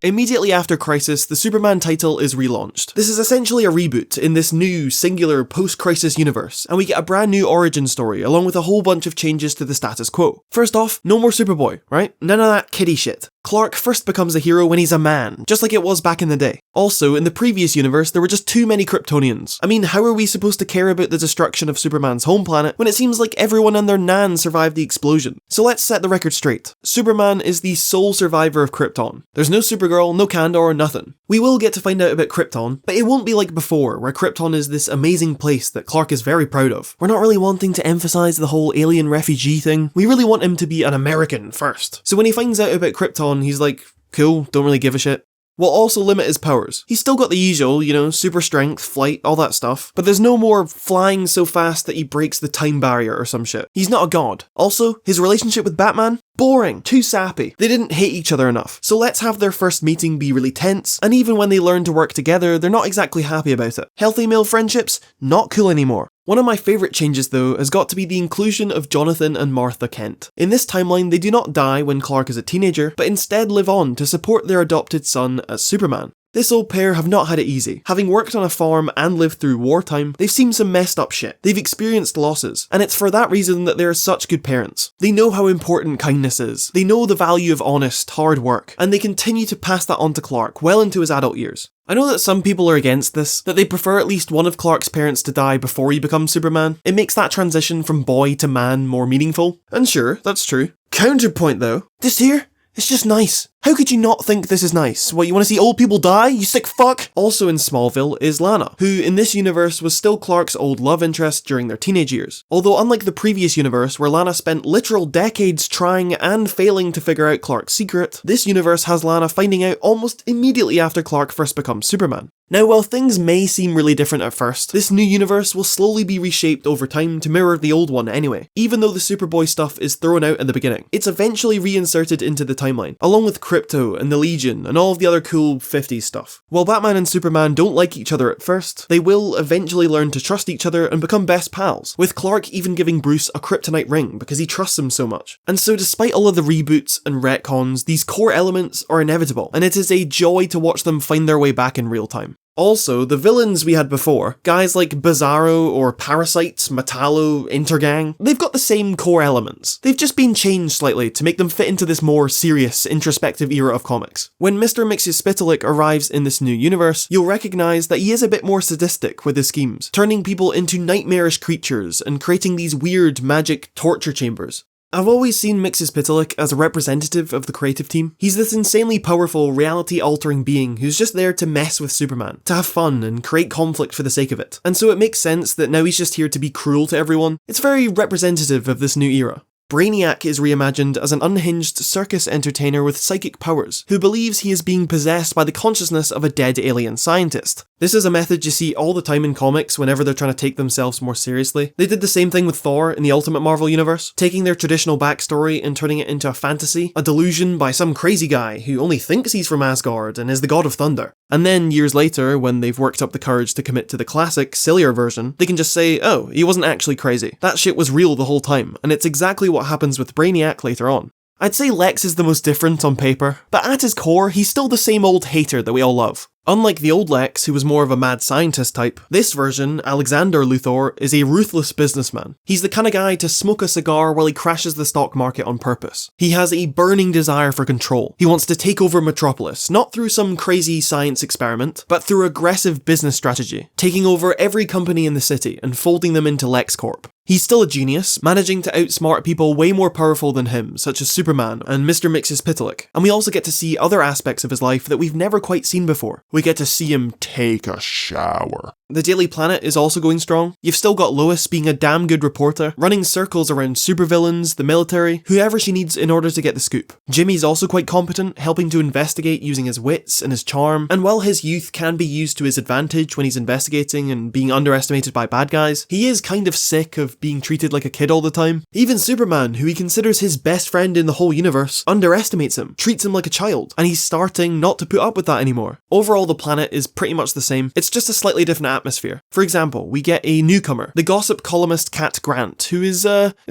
Immediately after Crisis, the Superman title is relaunched. This is essentially a reboot in this new, singular, post-Crisis universe, and we get a brand new origin story along with a whole bunch of changes to the status quo. First off, no more Superboy, right? None of that kiddie shit. Clark first becomes a hero when he's a man, just like it was back in the day. Also, in the previous universe, there were just too many Kryptonians. I mean, how are we supposed to care about the destruction of Superman's home planet when it seems like everyone and their nan survived the explosion? So let's set the record straight. Superman is the sole survivor of Krypton. There's no Supergirl, no Kandor, nothing. We will get to find out about Krypton, but it won't be like before, where Krypton is this amazing place that Clark is very proud of. We're not really wanting to emphasize the whole alien refugee thing. We really want him to be an American first. So when he finds out about Krypton, he's like, cool, don't really give a shit. Will also limit his powers. He's still got the usual, super strength, flight, all that stuff, but there's no more flying so fast that he breaks the time barrier or some shit. He's not a god. Also, his relationship with Batman? Boring. Too sappy. They didn't hate each other enough. So let's have their first meeting be really tense, and even when they learn to work together, they're not exactly happy about it. Healthy male friendships? Not cool anymore. One of my favourite changes though has got to be the inclusion of Jonathan and Martha Kent. In this timeline, they do not die when Clark is a teenager, but instead live on to support their adopted son as Superman. This old pair have not had it easy. Having worked on a farm and lived through wartime, they've seen some messed up shit. They've experienced losses, and it's for that reason that they are such good parents. They know how important kindness is. They know the value of honest, hard work, and they continue to pass that on to Clark well into his adult years. I know that some people are against this, that they prefer at least one of Clark's parents to die before he becomes Superman. It makes that transition from boy to man more meaningful. And sure, that's true. Counterpoint though, this here? It's just nice. How could you not think this is nice? What, you want to see old people die, you sick fuck? Also in Smallville is Lana, who in this universe was still Clark's old love interest during their teenage years. Although unlike the previous universe where Lana spent literal decades trying and failing to figure out Clark's secret, this universe has Lana finding out almost immediately after Clark first becomes Superman. Now, while things may seem really different at first, this new universe will slowly be reshaped over time to mirror the old one anyway, even though the Superboy stuff is thrown out at the beginning. It's eventually reinserted into the timeline, along with Crypto and the Legion and all of the other cool 50s stuff. While Batman and Superman don't like each other at first, they will eventually learn to trust each other and become best pals, with Clark even giving Bruce a kryptonite ring because he trusts him so much. And so despite all of the reboots and retcons, these core elements are inevitable, and it is a joy to watch them find their way back in real time. Also, the villains we had before, guys like Bizarro or Parasites, Metallo, Intergang, they've got the same core elements. They've just been changed slightly to make them fit into this more serious, introspective era of comics. When Mr. Mxyzptlk arrives in this new universe, you'll recognise that he is a bit more sadistic with his schemes, turning people into nightmarish creatures and creating these weird magic torture chambers. I've always seen Mxyzptlk as a representative of the creative team. He's this insanely powerful, reality-altering being who's just there to mess with Superman, to have fun and create conflict for the sake of it. And so it makes sense that now he's just here to be cruel to everyone. It's very representative of this new era. Brainiac is reimagined as an unhinged circus entertainer with psychic powers, who believes he is being possessed by the consciousness of a dead alien scientist. This is a method you see all the time in comics whenever they're trying to take themselves more seriously. They did the same thing with Thor in the Ultimate Marvel Universe, taking their traditional backstory and turning it into a fantasy, a delusion by some crazy guy who only thinks he's from Asgard and is the god of thunder. And then, years later, when they've worked up the courage to commit to the classic, sillier version, they can just say, oh, he wasn't actually crazy. That shit was real the whole time, and it's exactly what happens with Brainiac later on. I'd say Lex is the most different on paper, but at his core, he's still the same old hater that we all love. Unlike the old Lex, who was more of a mad scientist type, this version, Alexander Luthor, is a ruthless businessman. He's the kind of guy to smoke a cigar while he crashes the stock market on purpose. He has a burning desire for control. He wants to take over Metropolis, not through some crazy science experiment, but through aggressive business strategy, taking over every company in the city and folding them into LexCorp. He's still a genius, managing to outsmart people way more powerful than him, such as Superman and Mr. Mxyzptlk. And we also get to see other aspects of his life that we've never quite seen before. We get to see him take a shower. The Daily Planet is also going strong. You've still got Lois being a damn good reporter, running circles around supervillains, the military, whoever she needs in order to get the scoop. Jimmy's also quite competent, helping to investigate using his wits and his charm, and while his youth can be used to his advantage when he's investigating and being underestimated by bad guys, he is kind of sick of being treated like a kid all the time. Even Superman, who he considers his best friend in the whole universe, underestimates him, treats him like a child, and he's starting not to put up with that anymore. Overall, the planet is pretty much the same, it's just a slightly different atmosphere. For example, we get a newcomer, the gossip columnist Cat Grant, who is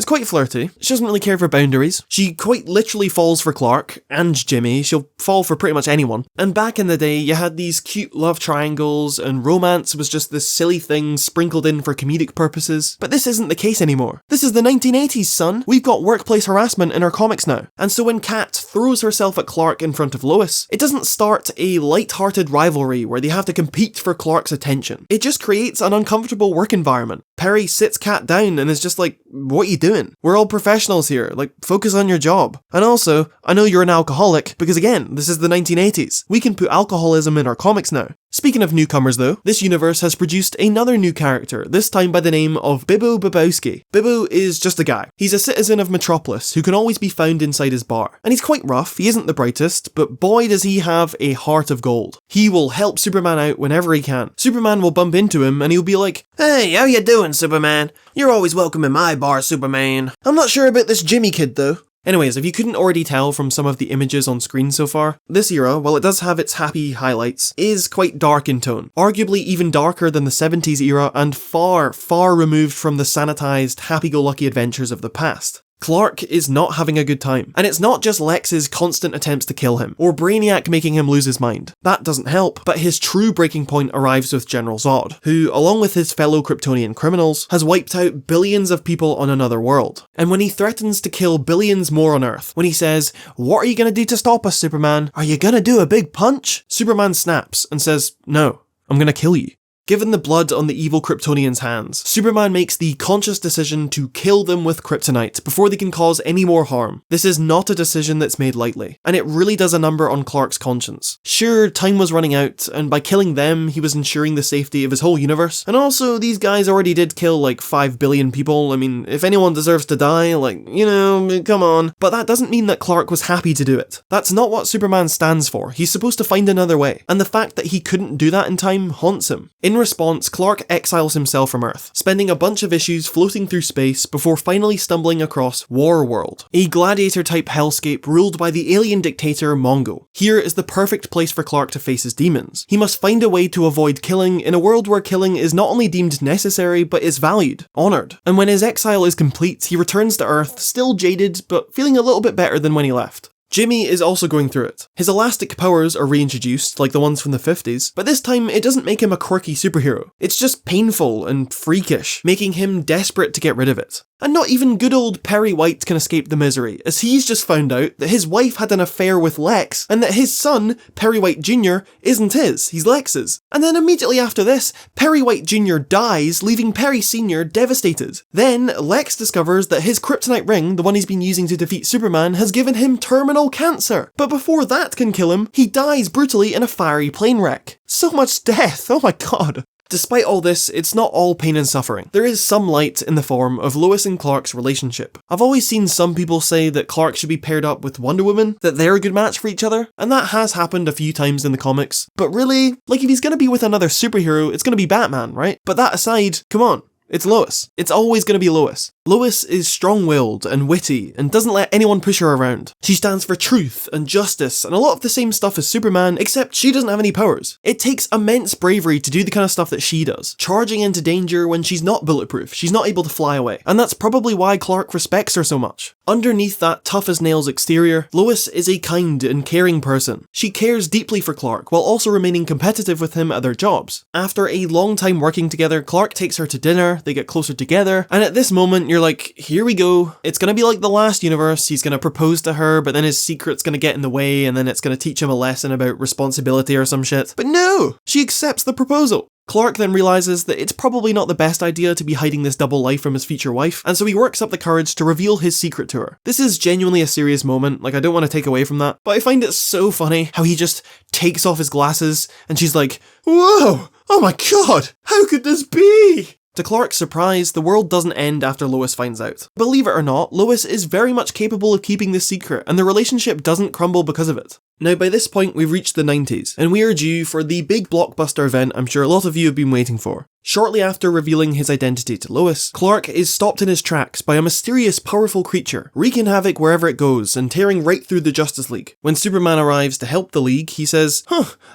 quite flirty. She doesn't really care for boundaries. She quite literally falls for Clark and Jimmy. She'll fall for pretty much anyone. And back in the day, you had these cute love triangles, and romance was just this silly thing sprinkled in for comedic purposes. But this isn't the case anymore. This is the 1980s, son. We've got workplace harassment in our comics now. And so when Cat throws herself at Clark in front of Lois, it doesn't start a light-hearted rivalry where they have to compete for Clark's attention. It just creates an uncomfortable work environment. Perry sits Cat down and is just like, what are you doing? We're all professionals here, like, focus on your job. And also, I know you're an alcoholic, because again, this is the 1980s. We can put alcoholism in our comics now. Speaking of newcomers though, this universe has produced another new character, this time by the name of Bibbo Bobowski. Bibbo is just a guy. He's a citizen of Metropolis who can always be found inside his bar. And he's quite rough, he isn't the brightest, but boy does he have a heart of gold. He will help Superman out whenever he can. Superman will bump into him and he'll be like, "Hey, how you doing, Superman? You're always welcome in my bar, Superman. I'm not sure about this Jimmy kid though." Anyways, if you couldn't already tell from some of the images on screen so far, this era, while it does have its happy highlights, is quite dark in tone. Arguably even darker than the 70s era and far, far removed from the sanitized, happy-go-lucky adventures of the past. Clark is not having a good time, and it's not just Lex's constant attempts to kill him, or Brainiac making him lose his mind. That doesn't help, but his true breaking point arrives with General Zod, who, along with his fellow Kryptonian criminals, has wiped out billions of people on another world. And when he threatens to kill billions more on Earth, when he says, "What are you gonna do to stop us, Superman? Are you gonna do a big punch?" Superman snaps and says, "No, I'm gonna kill you." Given the blood on the evil Kryptonians' hands, Superman makes the conscious decision to kill them with kryptonite before they can cause any more harm. This is not a decision that's made lightly, and it really does a number on Clark's conscience. Sure, time was running out, and by killing them, he was ensuring the safety of his whole universe, and also, these guys already did kill like 5 billion people. I mean, if anyone deserves to die, like, you know, come on. But that doesn't mean that Clark was happy to do it. That's not what Superman stands for. He's supposed to find another way, and the fact that he couldn't do that in time haunts him. In response, Clark exiles himself from Earth, spending a bunch of issues floating through space before finally stumbling across Warworld, a gladiator-type hellscape ruled by the alien dictator Mongo. Here is the perfect place for Clark to face his demons. He must find a way to avoid killing in a world where killing is not only deemed necessary, but is valued, honoured. And when his exile is complete, he returns to Earth, still jaded, but feeling a little bit better than when he left. Jimmy is also going through it. His elastic powers are reintroduced, like the ones from the 50s, but this time it doesn't make him a quirky superhero. It's just painful and freakish, making him desperate to get rid of it. And not even good old Perry White can escape the misery, as he's just found out that his wife had an affair with Lex, and that his son, Perry White Jr., isn't his, he's Lex's. And then immediately after this, Perry White Jr. dies, leaving Perry Sr. devastated. Then, Lex discovers that his kryptonite ring, the one he's been using to defeat Superman, has given him terminal cancer. But before that can kill him, he dies brutally in a fiery plane wreck. So much death, oh my god. Despite all this, it's not all pain and suffering. There is some light in the form of Lois and Clark's relationship. I've always seen some people say that Clark should be paired up with Wonder Woman, that they're a good match for each other, and that has happened a few times in the comics. But really, like if he's gonna be with another superhero, it's gonna be Batman, right? But that aside, come on. It's Lois. It's always going to be Lois. Lois is strong-willed and witty and doesn't let anyone push her around. She stands for truth and justice and a lot of the same stuff as Superman, except she doesn't have any powers. It takes immense bravery to do the kind of stuff that she does, charging into danger when she's not bulletproof, she's not able to fly away, and that's probably why Clark respects her so much. Underneath that tough-as-nails exterior, Lois is a kind and caring person. She cares deeply for Clark while also remaining competitive with him at their jobs. After a long time working together, Clark takes her to dinner, they get closer together, and at this moment you're like, here we go, it's gonna be like the last universe, he's gonna propose to her, but then his secret's gonna get in the way, and then it's gonna teach him a lesson about responsibility or some shit. But no! She accepts the proposal. Clark then realizes that it's probably not the best idea to be hiding this double life from his future wife, and so he works up the courage to reveal his secret to her. This is genuinely a serious moment, like I don't want to take away from that, but I find it so funny how he just takes off his glasses and she's like, "Whoa! Oh my god! How could this be?" To Clark's surprise, the world doesn't end after Lois finds out. Believe it or not, Lois is very much capable of keeping this secret, and the relationship doesn't crumble because of it. Now, by this point, we've reached the 90s, and we are due for the big blockbuster event I'm sure a lot of you have been waiting for. Shortly after revealing his identity to Lois, Clark is stopped in his tracks by a mysterious, powerful creature, wreaking havoc wherever it goes and tearing right through the Justice League. When Superman arrives to help the League, he says,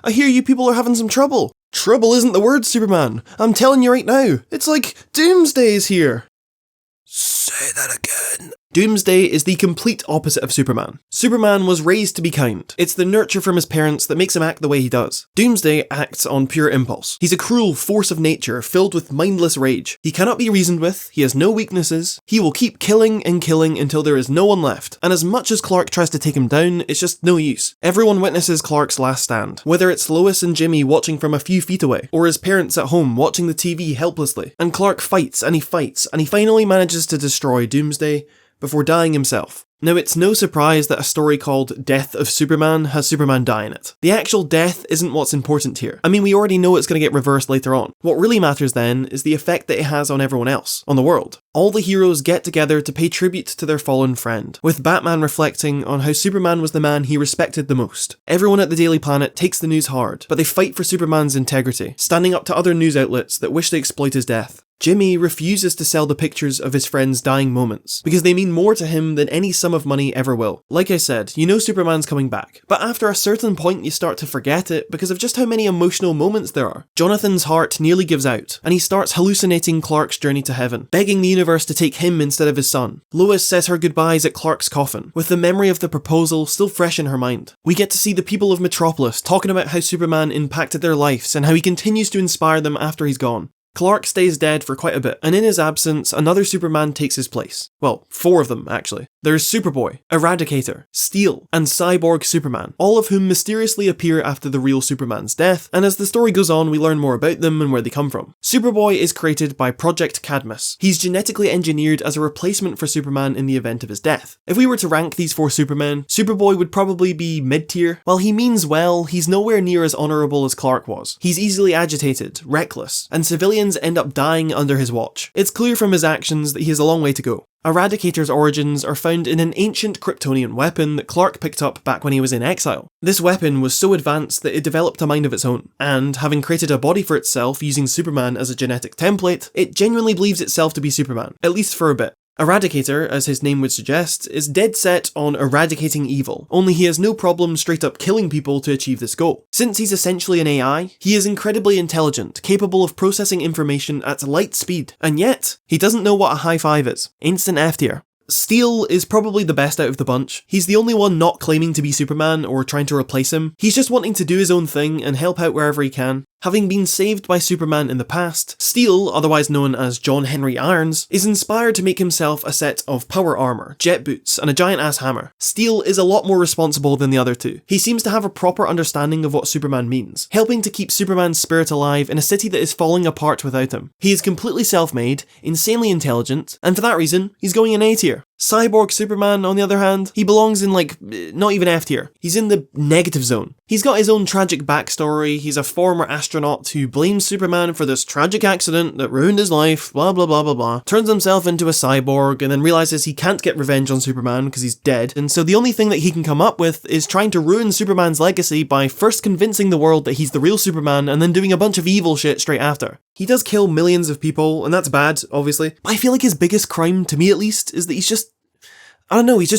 I hear you people are having some trouble." "Trouble isn't the word, Superman. I'm telling you right now. It's like Doomsday is here." "Say that again." Doomsday is the complete opposite of Superman. Superman was raised to be kind. It's the nurture from his parents that makes him act the way he does. Doomsday acts on pure impulse. He's a cruel force of nature filled with mindless rage. He cannot be reasoned with, he has no weaknesses, he will keep killing and killing until there is no one left, and as much as Clark tries to take him down, it's just no use. Everyone witnesses Clark's last stand, whether it's Lois and Jimmy watching from a few feet away, or his parents at home watching the TV helplessly, and Clark fights, and he finally manages to destroy Doomsday before dying himself. Now, it's no surprise that a story called Death of Superman has Superman die in it. The actual death isn't what's important here. I mean, we already know it's going to get reversed later on. What really matters then is the effect that it has on everyone else, on the world. All the heroes get together to pay tribute to their fallen friend, with Batman reflecting on how Superman was the man he respected the most. Everyone at the Daily Planet takes the news hard, but they fight for Superman's integrity, standing up to other news outlets that wish to exploit his death. Jimmy refuses to sell the pictures of his friend's dying moments, because they mean more to him than any sum of money ever will. Like I said, you know Superman's coming back, but after a certain point you start to forget it because of just how many emotional moments there are. Jonathan's heart nearly gives out, and he starts hallucinating Clark's journey to heaven, begging the universe to take him instead of his son. Lois says her goodbyes at Clark's coffin, with the memory of the proposal still fresh in her mind. We get to see the people of Metropolis talking about how Superman impacted their lives and how he continues to inspire them after he's gone. Clark stays dead for quite a bit, and in his absence, another Superman takes his place. Well, 4 of them, actually. There's Superboy, Eradicator, Steel, and Cyborg Superman, all of whom mysteriously appear after the real Superman's death, and as the story goes on, we learn more about them and where they come from. Superboy is created by Project Cadmus. He's genetically engineered as a replacement for Superman in the event of his death. If we were to rank these 4 Supermen, Superboy would probably be mid-tier. While he means well, he's nowhere near as honourable as Clark was. He's easily agitated, reckless, and civilians end up dying under his watch. It's clear from his actions that he has a long way to go. Eradicator's origins are found in an ancient Kryptonian weapon that Clark picked up back when he was in exile. This weapon was so advanced that it developed a mind of its own, and having created a body for itself using Superman as a genetic template, it genuinely believes itself to be Superman, at least for a bit. Eradicator, as his name would suggest, is dead set on eradicating evil, only he has no problem straight up killing people to achieve this goal. Since he's essentially an AI, he is incredibly intelligent, capable of processing information at light speed, and yet, he doesn't know what a high five is. Instant F tier. Steel is probably the best out of the bunch. He's the only one not claiming to be Superman or trying to replace him. He's just wanting to do his own thing and help out wherever he can. Having been saved by Superman in the past, Steel, otherwise known as John Henry Irons, is inspired to make himself a set of power armor, jet boots, and a giant-ass hammer. Steel is a lot more responsible than the other 2. He seems to have a proper understanding of what Superman means, helping to keep Superman's spirit alive in a city that is falling apart without him. He is completely self-made, insanely intelligent, and for that reason, he's going in A tier. Cyborg Superman, on the other hand, he belongs in not even F tier. He's in the negative zone. He's got his own tragic backstory. He's a former astronaut who blames Superman for this tragic accident that ruined his life, blah blah blah blah blah, turns himself into a cyborg and then realizes he can't get revenge on Superman because he's dead, and so the only thing that he can come up with is trying to ruin Superman's legacy by first convincing the world that he's the real Superman and then doing a bunch of evil shit straight after. He does kill millions of people, and that's bad, obviously, but I feel like his biggest crime, to me at least, is that he's just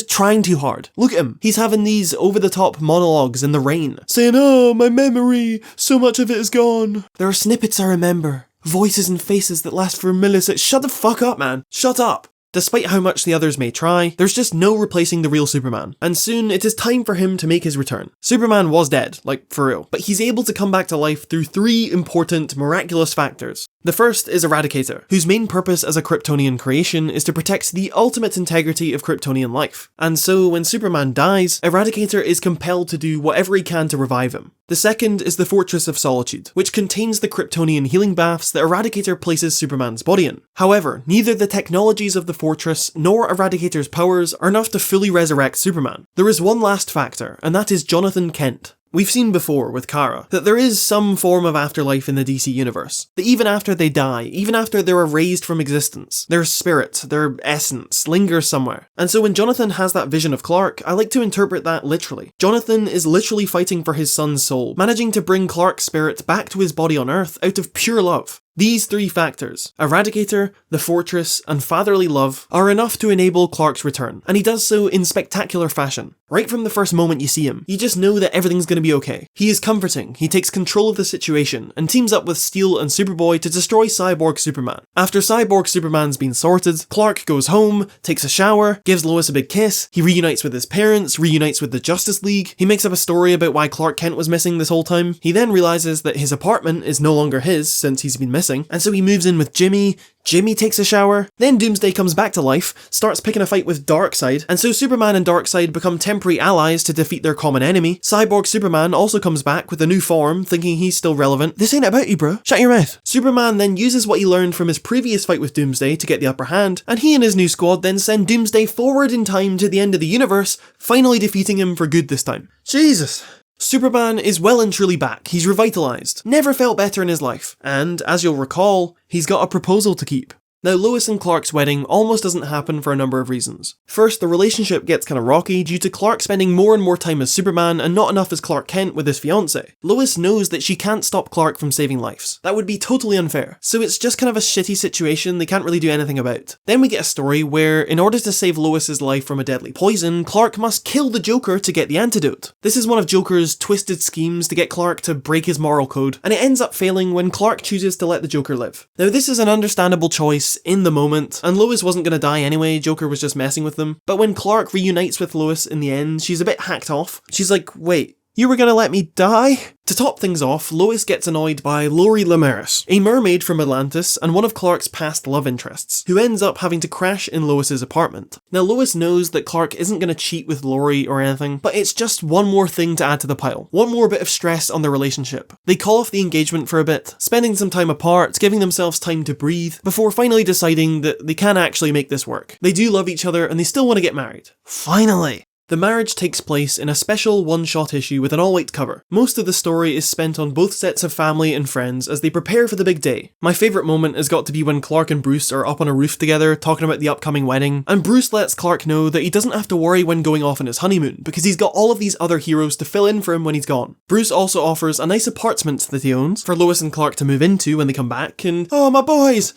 trying too hard. Look at him. He's having these over-the-top monologues in the rain, saying, "Oh, my memory, so much of it is gone. There are snippets I remember. Voices and faces that last for milliseconds." Shut the fuck up, man. Shut up. Despite how much the others may try, there's just no replacing the real Superman, and soon it is time for him to make his return. Superman was dead, like for real, but he's able to come back to life through 3 important, miraculous factors. The first is Eradicator, whose main purpose as a Kryptonian creation is to protect the ultimate integrity of Kryptonian life. And so when Superman dies, Eradicator is compelled to do whatever he can to revive him. The second is the Fortress of Solitude, which contains the Kryptonian healing baths that Eradicator places Superman's body in. However, neither the technologies of the fortress nor Eradicator's powers are enough to fully resurrect Superman. There is one last factor, and that is Jonathan Kent. We've seen before with Kara that there is some form of afterlife in the DC universe, that even after they die, even after they're erased from existence, their spirit, their essence, lingers somewhere. And so when Jonathan has that vision of Clark, I like to interpret that literally. Jonathan is literally fighting for his son's soul, managing to bring Clark's spirit back to his body on Earth out of pure love. These 3 factors, Eradicator, the Fortress, and fatherly love, are enough to enable Clark's return, and he does so in spectacular fashion. Right from the first moment you see him, you just know that everything's gonna be okay. He is comforting, he takes control of the situation, and teams up with Steel and Superboy to destroy Cyborg Superman. After Cyborg Superman's been sorted, Clark goes home, takes a shower, gives Lois a big kiss, he reunites with his parents, reunites with the Justice League, he makes up a story about why Clark Kent was missing this whole time. He then realizes that his apartment is no longer his since he's been missing, and so he moves in with Jimmy. Jimmy takes a shower, then Doomsday comes back to life, starts picking a fight with Darkseid, and so Superman and Darkseid become temporary allies to defeat their common enemy. Cyborg Superman also comes back with a new form, thinking he's still relevant. This ain't about you, bro. Shut your mouth. Superman then uses what he learned from his previous fight with Doomsday to get the upper hand, and he and his new squad then send Doomsday forward in time to the end of the universe, finally defeating him for good this time. Jesus. Superman is well and truly back, he's revitalised, never felt better in his life, and, as you'll recall, he's got a proposal to keep. Now, Lois and Clark's wedding almost doesn't happen for a number of reasons. First, the relationship gets kinda rocky due to Clark spending more and more time as Superman and not enough as Clark Kent with his fiancée. Lois knows that she can't stop Clark from saving lives. That would be totally unfair. So it's just kind of a shitty situation they can't really do anything about. Then we get a story where, in order to save Lois's life from a deadly poison, Clark must kill the Joker to get the antidote. This is one of Joker's twisted schemes to get Clark to break his moral code, and it ends up failing when Clark chooses to let the Joker live. Now, this is an understandable choice in the moment, and Lois wasn't gonna die anyway, Joker was just messing with them. But when Clark reunites with Lois in the end, she's a bit hacked off. She's like, wait, you were gonna let me die? To top things off, Lois gets annoyed by Lori Lemaris, a mermaid from Atlantis and one of Clark's past love interests, who ends up having to crash in Lois's apartment. Now, Lois knows that Clark isn't going to cheat with Lori or anything, but it's just one more thing to add to the pile. One more bit of stress on their relationship. They call off the engagement for a bit, spending some time apart, giving themselves time to breathe, before finally deciding that they can actually make this work. They do love each other and they still want to get married. Finally! The marriage takes place in a special one-shot issue with an all-white cover. Most of the story is spent on both sets of family and friends as they prepare for the big day. My favourite moment has got to be when Clark and Bruce are up on a roof together talking about the upcoming wedding, and Bruce lets Clark know that he doesn't have to worry when going off on his honeymoon because he's got all of these other heroes to fill in for him when he's gone. Bruce also offers a nice apartment that he owns for Lois and Clark to move into when they come back, and oh, my boys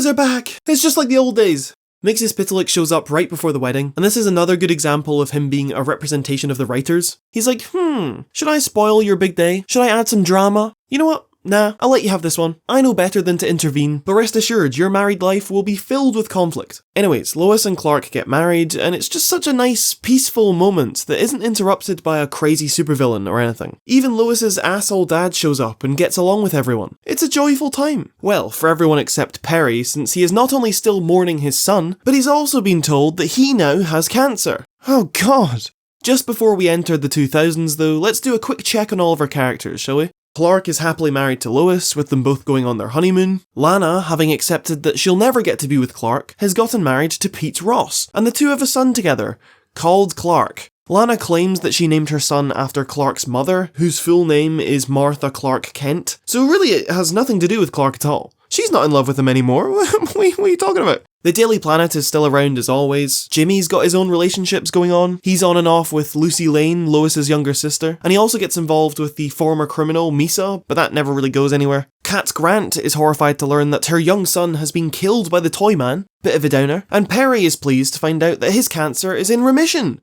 are back! It's just like the old days. Mixus Pitalik shows up right before the wedding, and this is another good example of him being a representation of the writers. He's like, should I spoil your big day? Should I add some drama? You know what? Nah, I'll let you have this one. I know better than to intervene, but rest assured, your married life will be filled with conflict. Anyways, Lois and Clark get married, and it's just such a nice, peaceful moment that isn't interrupted by a crazy supervillain or anything. Even Lois's asshole dad shows up and gets along with everyone. It's a joyful time. Well, for everyone except Perry, since he is not only still mourning his son, but he's also been told that he now has cancer. Oh god. Just before we enter the 2000s though, let's do a quick check on all of our characters, shall we? Clark is happily married to Lois, with them both going on their honeymoon. Lana, having accepted that she'll never get to be with Clark, has gotten married to Pete Ross, and the two have a son together, called Clark. Lana claims that she named her son after Clark's mother, whose full name is Martha Clark Kent, so really it has nothing to do with Clark at all. She's not in love with him anymore, what are you talking about? The Daily Planet is still around as always. Jimmy's got his own relationships going on. He's on and off with Lucy Lane, Lois's younger sister, and he also gets involved with the former criminal Misa, but that never really goes anywhere. Kat Grant is horrified to learn that her young son has been killed by the Toyman, bit of a downer, and Perry is pleased to find out that his cancer is in remission,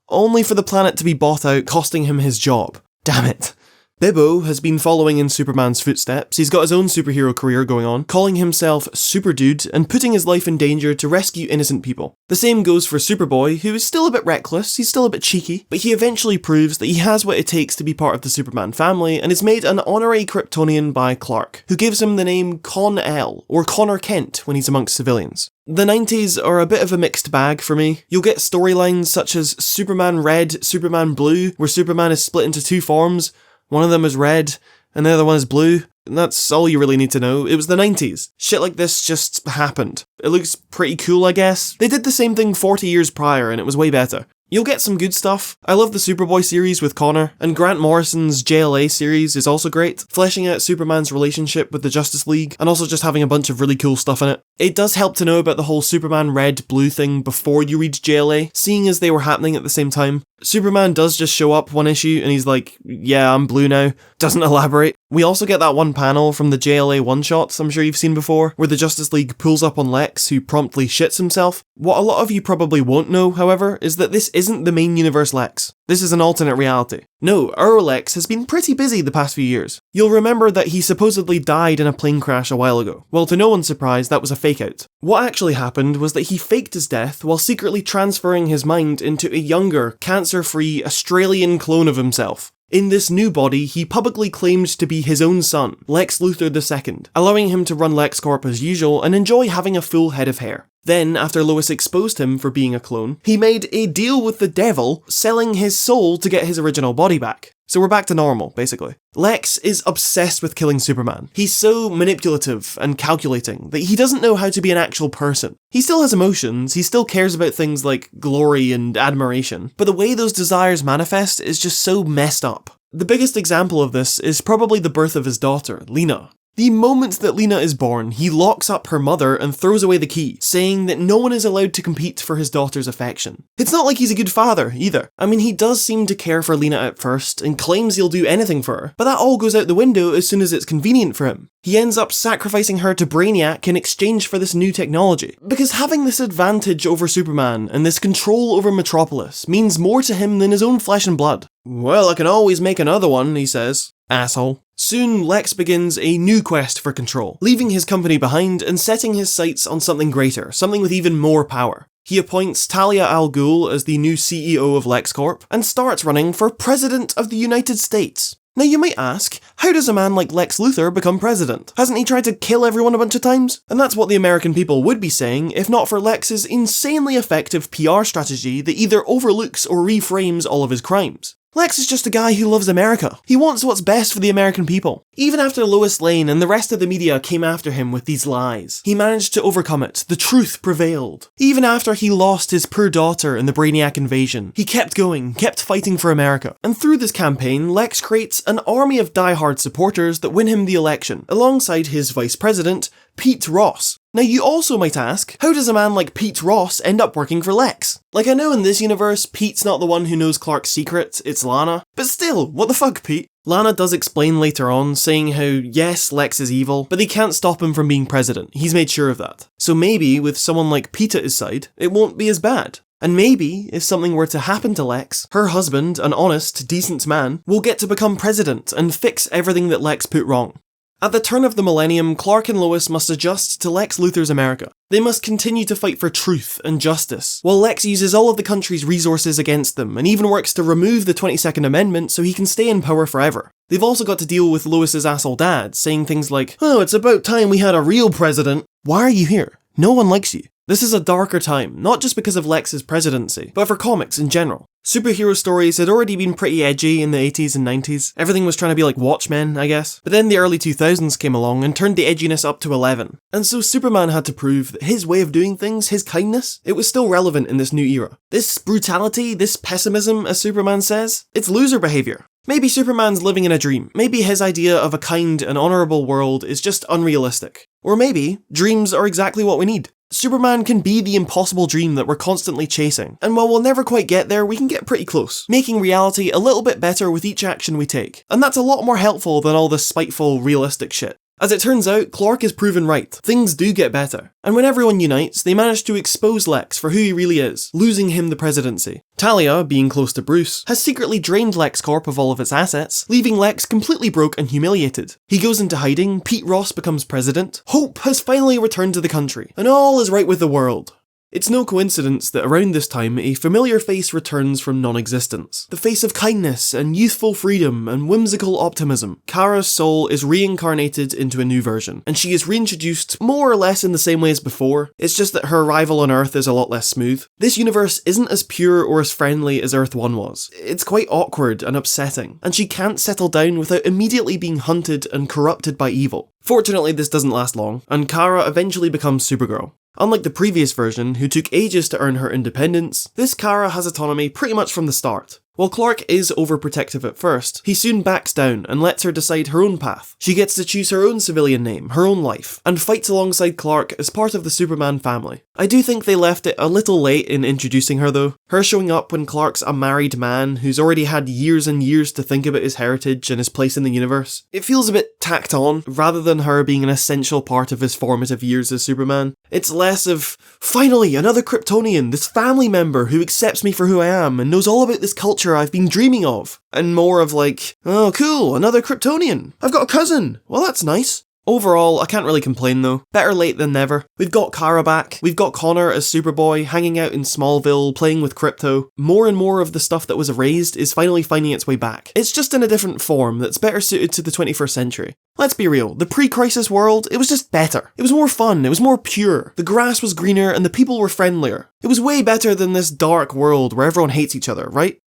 only for the planet to be bought out, costing him his job. Damn it. Bibbo has been following in Superman's footsteps. He's got his own superhero career going on, calling himself Super Dude and putting his life in danger to rescue innocent people. The same goes for Superboy, who is still a bit reckless, he's still a bit cheeky, but he eventually proves that he has what it takes to be part of the Superman family and is made an honorary Kryptonian by Clark, who gives him the name Con-El, or Connor Kent when he's amongst civilians. The 90s are a bit of a mixed bag for me. You'll get storylines such as Superman Red, Superman Blue, where Superman is split into two forms. One of them is red, and the other one is blue. And that's all you really need to know. It was the 90s. Shit like this just happened. It looks pretty cool, I guess. They did the same thing 40 years prior, and it was way better. You'll get some good stuff. I love the Superboy series with Connor, and Grant Morrison's JLA series is also great, fleshing out Superman's relationship with the Justice League, and also just having a bunch of really cool stuff in it. It does help to know about the whole Superman Red-Blue thing before you read JLA, seeing as they were happening at the same time. Superman does just show up one issue and he's like, yeah, I'm blue now. Doesn't elaborate. We also get that one panel from the JLA one-shots I'm sure you've seen before, where the Justice League pulls up on Lex, who promptly shits himself. What a lot of you probably won't know, however, is that this isn't the main universe Lex. This is an alternate reality. No, our Lex has been pretty busy the past few years. You'll remember that he supposedly died in a plane crash a while ago. Well, to no one's surprise, that was a fake out. What actually happened was that he faked his death while secretly transferring his mind into a younger, cancer-free Australian clone of himself. In this new body, he publicly claimed to be his own son, Lex Luthor II, allowing him to run LexCorp as usual and enjoy having a full head of hair. Then, after Lois exposed him for being a clone, he made a deal with the devil, selling his soul to get his original body back. So we're back to normal, basically. Lex is obsessed with killing Superman. He's so manipulative and calculating that he doesn't know how to be an actual person. He still has emotions, he still cares about things like glory and admiration, but the way those desires manifest is just so messed up. The biggest example of this is probably the birth of his daughter, Lena. The moment that Lena is born, he locks up her mother and throws away the key, saying that no one is allowed to compete for his daughter's affection. It's not like he's a good father, either. I mean, he does seem to care for Lena at first, and claims he'll do anything for her, but that all goes out the window as soon as it's convenient for him. He ends up sacrificing her to Brainiac in exchange for this new technology, because having this advantage over Superman and this control over Metropolis means more to him than his own flesh and blood. Well, I can always make another one, he says. Asshole. Soon, Lex begins a new quest for control, leaving his company behind and setting his sights on something greater, something with even more power. He appoints Talia al Ghul as the new CEO of LexCorp and starts running for President of the United States. Now you might ask, how does a man like Lex Luthor become president? Hasn't he tried to kill everyone a bunch of times? And that's what the American people would be saying if not for Lex's insanely effective PR strategy that either overlooks or reframes all of his crimes. Lex is just a guy who loves America. He wants what's best for the American people. Even after Lois Lane and the rest of the media came after him with these lies, he managed to overcome it. The truth prevailed. Even after he lost his poor daughter in the Brainiac invasion, he kept going, kept fighting for America. And through this campaign, Lex creates an army of die-hard supporters that win him the election, alongside his vice president, Pete Ross. Now you also might ask, how does a man like Pete Ross end up working for Lex? Like, I know in this universe, Pete's not the one who knows Clark's secret, it's Lana. But still, what the fuck, Pete? Lana does explain later on, saying how, yes, Lex is evil, but they can't stop him from being president. He's made sure of that. So maybe, with someone like Pete at his side, it won't be as bad. And maybe, if something were to happen to Lex, her husband, an honest, decent man, will get to become president and fix everything that Lex put wrong. At the turn of the millennium, Clark and Lois must adjust to Lex Luthor's America. They must continue to fight for truth and justice, while Lex uses all of the country's resources against them and even works to remove the 22nd Amendment so he can stay in power forever. They've also got to deal with Lois's asshole dad, saying things like, "Oh, it's about time we had a real president. Why are you here? No one likes you." This is a darker time, not just because of Lex's presidency, but for comics in general. Superhero stories had already been pretty edgy in the 80s and 90s. Everything was trying to be like Watchmen, I guess. But then the early 2000s came along and turned the edginess up to 11. And so Superman had to prove that his way of doing things, his kindness, it was still relevant in this new era. This brutality, this pessimism, as Superman says, it's loser behaviour. Maybe Superman's living in a dream. Maybe his idea of a kind and honourable world is just unrealistic. Or maybe dreams are exactly what we need. Superman can be the impossible dream that we're constantly chasing, and while we'll never quite get there, we can get pretty close, making reality a little bit better with each action we take. And that's a lot more helpful than all this spiteful, realistic shit. As it turns out, Clark is proven right. Things do get better. And when everyone unites, they manage to expose Lex for who he really is, losing him the presidency. Talia, being close to Bruce, has secretly drained LexCorp of all of its assets, leaving Lex completely broke and humiliated. He goes into hiding, Pete Ross becomes president, Hope has finally returned to the country, and all is right with the world. It's no coincidence that around this time, a familiar face returns from non-existence. The face of kindness and youthful freedom and whimsical optimism. Kara's soul is reincarnated into a new version, and she is reintroduced more or less in the same way as before. It's just that her arrival on Earth is a lot less smooth. This universe isn't as pure or as friendly as Earth 1 was. It's quite awkward and upsetting, and she can't settle down without immediately being hunted and corrupted by evil. Fortunately, this doesn't last long, and Kara eventually becomes Supergirl. Unlike the previous version, who took ages to earn her independence, this Kara has autonomy pretty much from the start. While Clark is overprotective at first, he soon backs down and lets her decide her own path. She gets to choose her own civilian name, her own life, and fights alongside Clark as part of the Superman family. I do think they left it a little late in introducing her though. Her showing up when Clark's a married man who's already had years and years to think about his heritage and his place in the universe. It feels a bit tacked on, rather than her being an essential part of his formative years as Superman. It's less of, finally, another Kryptonian, this family member who accepts me for who I am and knows all about this culture I've been dreaming of. And more of like, oh cool, another Kryptonian. I've got a cousin. Well, that's nice. Overall, I can't really complain though. Better late than never. We've got Kara back, we've got Connor as Superboy, hanging out in Smallville, playing with Krypto. More and more of the stuff that was erased is finally finding its way back. It's just in a different form that's better suited to the 21st century. Let's be real, the pre-crisis world, it was just better. It was more fun, it was more pure. The grass was greener and the people were friendlier. It was way better than this dark world where everyone hates each other, right?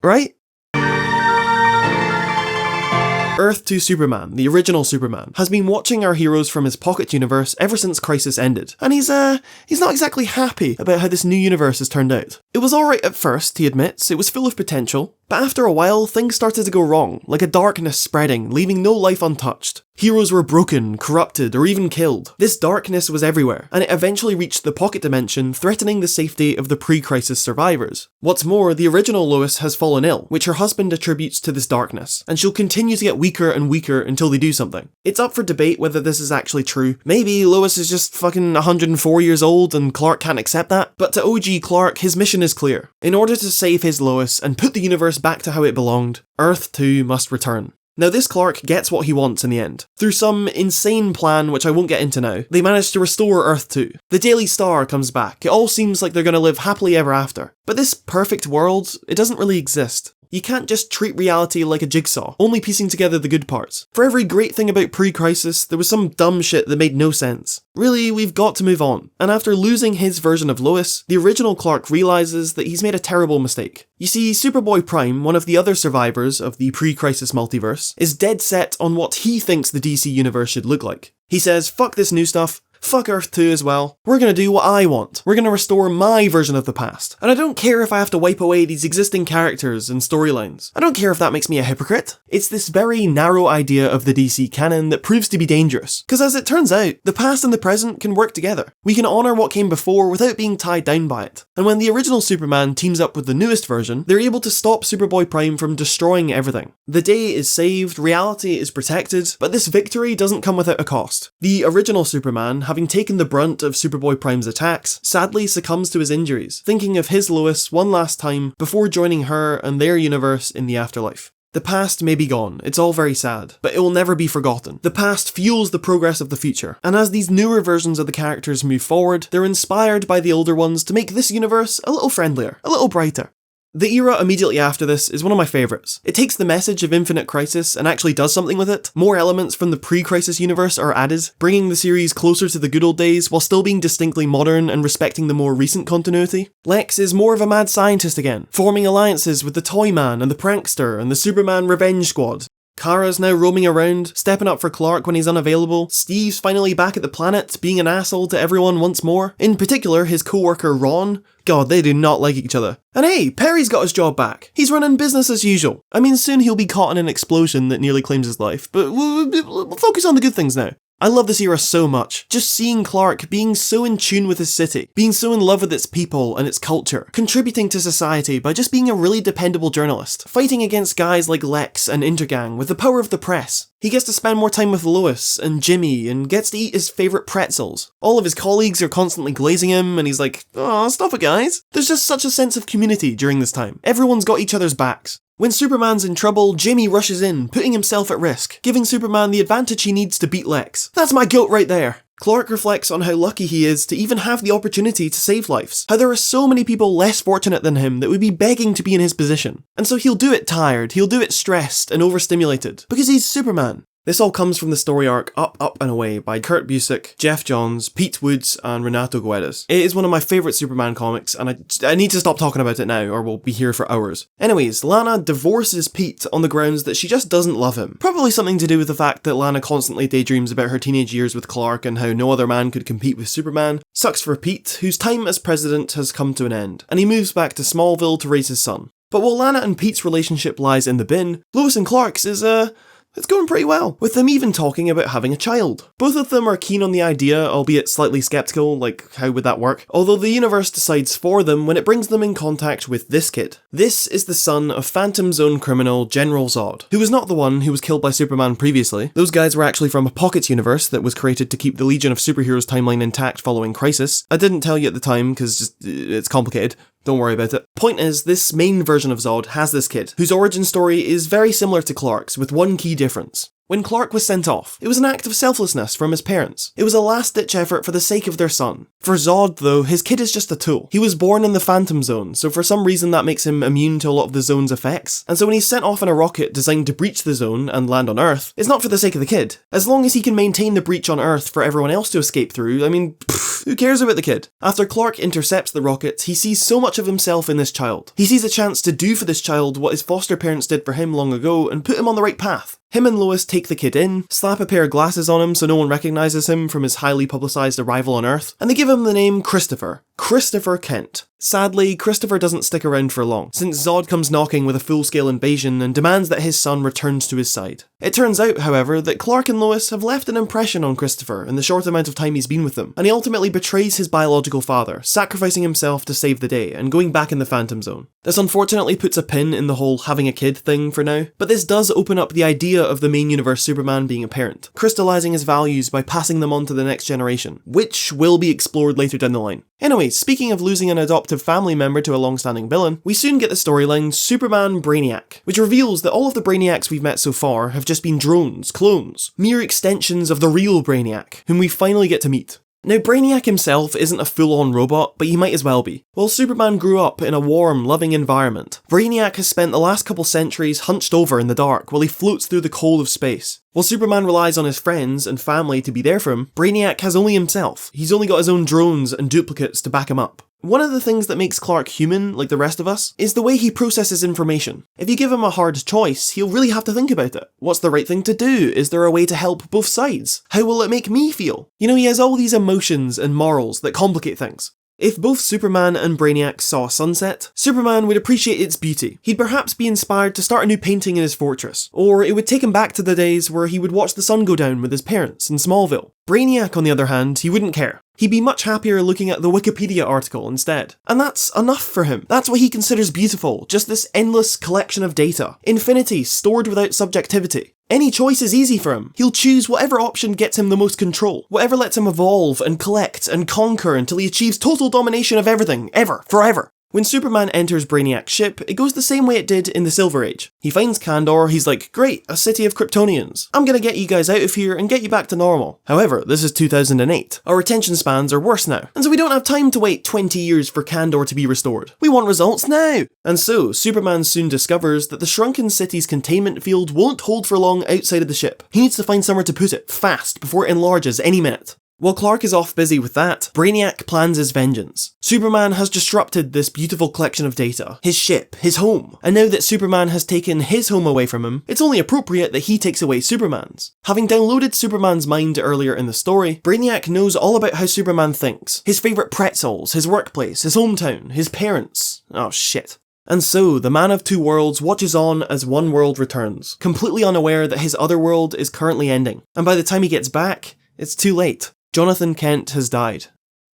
Right? Earth 2 Superman, the original Superman, has been watching our heroes from his pocket universe ever since Crisis ended, and he's not exactly happy about how this new universe has turned out. It was alright at first, he admits, it was full of potential, but after a while, things started to go wrong, like a darkness spreading, leaving no life untouched. Heroes were broken, corrupted, or even killed. This darkness was everywhere, and it eventually reached the pocket dimension, threatening the safety of the pre-crisis survivors. What's more, the original Lois has fallen ill, which her husband attributes to this darkness, and she'll continue to get weaker and weaker until they do something. It's up for debate whether this is actually true. Maybe Lois is just fucking 104 years old and Clark can't accept that, but to OG Clark, his mission is clear. In order to save his Lois and put the universe back to how it belonged, Earth 2 must return. Now this Clark gets what he wants in the end. Through some insane plan which I won't get into now, they manage to restore Earth 2. The Daily Star comes back, it all seems like they're gonna live happily ever after. But this perfect world, it doesn't really exist. You can't just treat reality like a jigsaw, only piecing together the good parts. For every great thing about pre-crisis, there was some dumb shit that made no sense. Really, we've got to move on. And after losing his version of Lois, the original Clark realises that he's made a terrible mistake. You see, Superboy Prime, one of the other survivors of the pre-crisis multiverse, is dead set on what he thinks the DC universe should look like. He says, fuck this new stuff, fuck Earth 2 as well. We're gonna do what I want. We're gonna restore my version of the past. And I don't care if I have to wipe away these existing characters and storylines. I don't care if that makes me a hypocrite. It's this very narrow idea of the DC canon that proves to be dangerous. Because as it turns out, the past and the present can work together. We can honour what came before without being tied down by it. And when the original Superman teams up with the newest version, they're able to stop Superboy Prime from destroying everything. The day is saved, reality is protected, but this victory doesn't come without a cost. The original Superman, having taken the brunt of Superboy Prime's attacks, sadly succumbs to his injuries, thinking of his Lois one last time before joining her and their universe in the afterlife. The past may be gone, it's all very sad, but it will never be forgotten. The past fuels the progress of the future, and as these newer versions of the characters move forward, they're inspired by the older ones to make this universe a little friendlier, a little brighter. The era immediately after this is one of my favourites. It takes the message of Infinite Crisis and actually does something with it. More elements from the pre-crisis universe are added, bringing the series closer to the good old days while still being distinctly modern and respecting the more recent continuity. Lex is more of a mad scientist again, forming alliances with the Toyman and the Prankster and the Superman Revenge Squad. Kara's now roaming around, stepping up for Clark when he's unavailable. Steve's finally back at the planet, being an asshole to everyone once more. In particular, his co-worker Ron. God, they do not like each other. And hey, Perry's got his job back. He's running business as usual. I mean, soon he'll be caught in an explosion that nearly claims his life, but we'll focus on the good things now. I love this era so much. Just seeing Clark being so in tune with his city, being so in love with its people and its culture, contributing to society by just being a really dependable journalist, fighting against guys like Lex and Intergang with the power of the press. He gets to spend more time with Lois and Jimmy and gets to eat his favourite pretzels. All of his colleagues are constantly glazing him and he's like, "Aw, stop it guys." There's just such a sense of community during this time. Everyone's got each other's backs. When Superman's in trouble, Jimmy rushes in, putting himself at risk, giving Superman the advantage he needs to beat Lex. That's my goat right there. Clark reflects on how lucky he is to even have the opportunity to save lives, how there are so many people less fortunate than him that would be begging to be in his position. And so he'll do it tired, he'll do it stressed and overstimulated, because he's Superman. This all comes from the story arc Up, Up and Away by Kurt Busiek, Jeff Johns, Pete Woods and Renato Guedes. It is one of my favourite Superman comics and I need to stop talking about it now or we'll be here for hours. Anyways, Lana divorces Pete on the grounds that she just doesn't love him. Probably something to do with the fact that Lana constantly daydreams about her teenage years with Clark and how no other man could compete with Superman. Sucks for Pete, whose time as president has come to an end, and he moves back to Smallville to raise his son. But while Lana and Pete's relationship lies in the bin, Lois and Clark's is, it's going pretty well, with them even talking about having a child. Both of them are keen on the idea, albeit slightly skeptical, like how would that work? Although the universe decides for them when it brings them in contact with this kid. This is the son of Phantom Zone criminal General Zod, who was not the one who was killed by Superman previously. Those guys were actually from a Pockets universe that was created to keep the Legion of Superheroes timeline intact following Crisis. I didn't tell you at the time because it's complicated. Don't worry about it. Point is, this main version of Zod has this kid, whose origin story is very similar to Clark's, with one key difference. When Clark was sent off, it was an act of selflessness from his parents. It was a last-ditch effort for the sake of their son. For Zod, though, his kid is just a tool. He was born in the Phantom Zone, so for some reason that makes him immune to a lot of the zone's effects. And so when he's sent off in a rocket designed to breach the zone and land on Earth, it's not for the sake of the kid. As long as he can maintain the breach on Earth for everyone else to escape through, I mean, who cares about the kid? After Clark intercepts the rocket, he sees so much of himself in this child. He sees a chance to do for this child what his foster parents did for him long ago and put him on the right path. Him and Lois take the kid in, slap a pair of glasses on him so no one recognises him from his highly publicised arrival on Earth, and they give him the name Christopher. Christopher Kent. Sadly, Christopher doesn't stick around for long, since Zod comes knocking with a full-scale invasion and demands that his son returns to his side. It turns out, however, that Clark and Lois have left an impression on Christopher in the short amount of time he's been with them, and he ultimately betrays his biological father, sacrificing himself to save the day and going back in the Phantom Zone. This unfortunately puts a pin in the whole having a kid thing for now, but this does open up the idea of the main universe Superman being a parent, crystallising his values by passing them on to the next generation, which will be explored later down the line. Anyways, speaking of losing an adoptive family member to a long-standing villain, we soon get the storyline Superman Brainiac, which reveals that all of the Brainiacs we've met so far have just been drones, clones, mere extensions of the real Brainiac, whom we finally get to meet. Now, Brainiac himself isn't a full-on robot, but he might as well be. While Superman grew up in a warm, loving environment, Brainiac has spent the last couple centuries hunched over in the dark while he floats through the cold of space. While Superman relies on his friends and family to be there for him, Brainiac has only himself. He's only got his own drones and duplicates to back him up. One of the things that makes Clark human, like the rest of us, is the way he processes information. If you give him a hard choice, he'll really have to think about it. What's the right thing to do? Is there a way to help both sides? How will it make me feel? You know, he has all these emotions and morals that complicate things. If both Superman and Brainiac saw a sunset, Superman would appreciate its beauty. He'd perhaps be inspired to start a new painting in his fortress, or it would take him back to the days where he would watch the sun go down with his parents in Smallville. Brainiac, on the other hand, he wouldn't care. He'd be much happier looking at the Wikipedia article instead. And that's enough for him. That's what he considers beautiful, just this endless collection of data. Infinity stored without subjectivity. Any choice is easy for him. He'll choose whatever option gets him the most control, whatever lets him evolve and collect and conquer until he achieves total domination of everything, ever, forever. When Superman enters Brainiac's ship, it goes the same way it did in the Silver Age. He finds Kandor, he's like, great, a city of Kryptonians. I'm gonna get you guys out of here and get you back to normal. However, this is 2008. Our attention spans are worse now, and so we don't have time to wait 20 years for Kandor to be restored. We want results now! And so, Superman soon discovers that the shrunken city's containment field won't hold for long outside of the ship. He needs to find somewhere to put it, fast, before it enlarges any minute. While Clark is off busy with that, Brainiac plans his vengeance. Superman has disrupted this beautiful collection of data, his ship, his home, and now that Superman has taken his home away from him, it's only appropriate that he takes away Superman's. Having downloaded Superman's mind earlier in the story, Brainiac knows all about how Superman thinks, his favourite pretzels, his workplace, his hometown, his parents. Oh shit. And so, the Man of Two Worlds watches on as one world returns, completely unaware that his other world is currently ending. And by the time he gets back, it's too late. Jonathan Kent has died.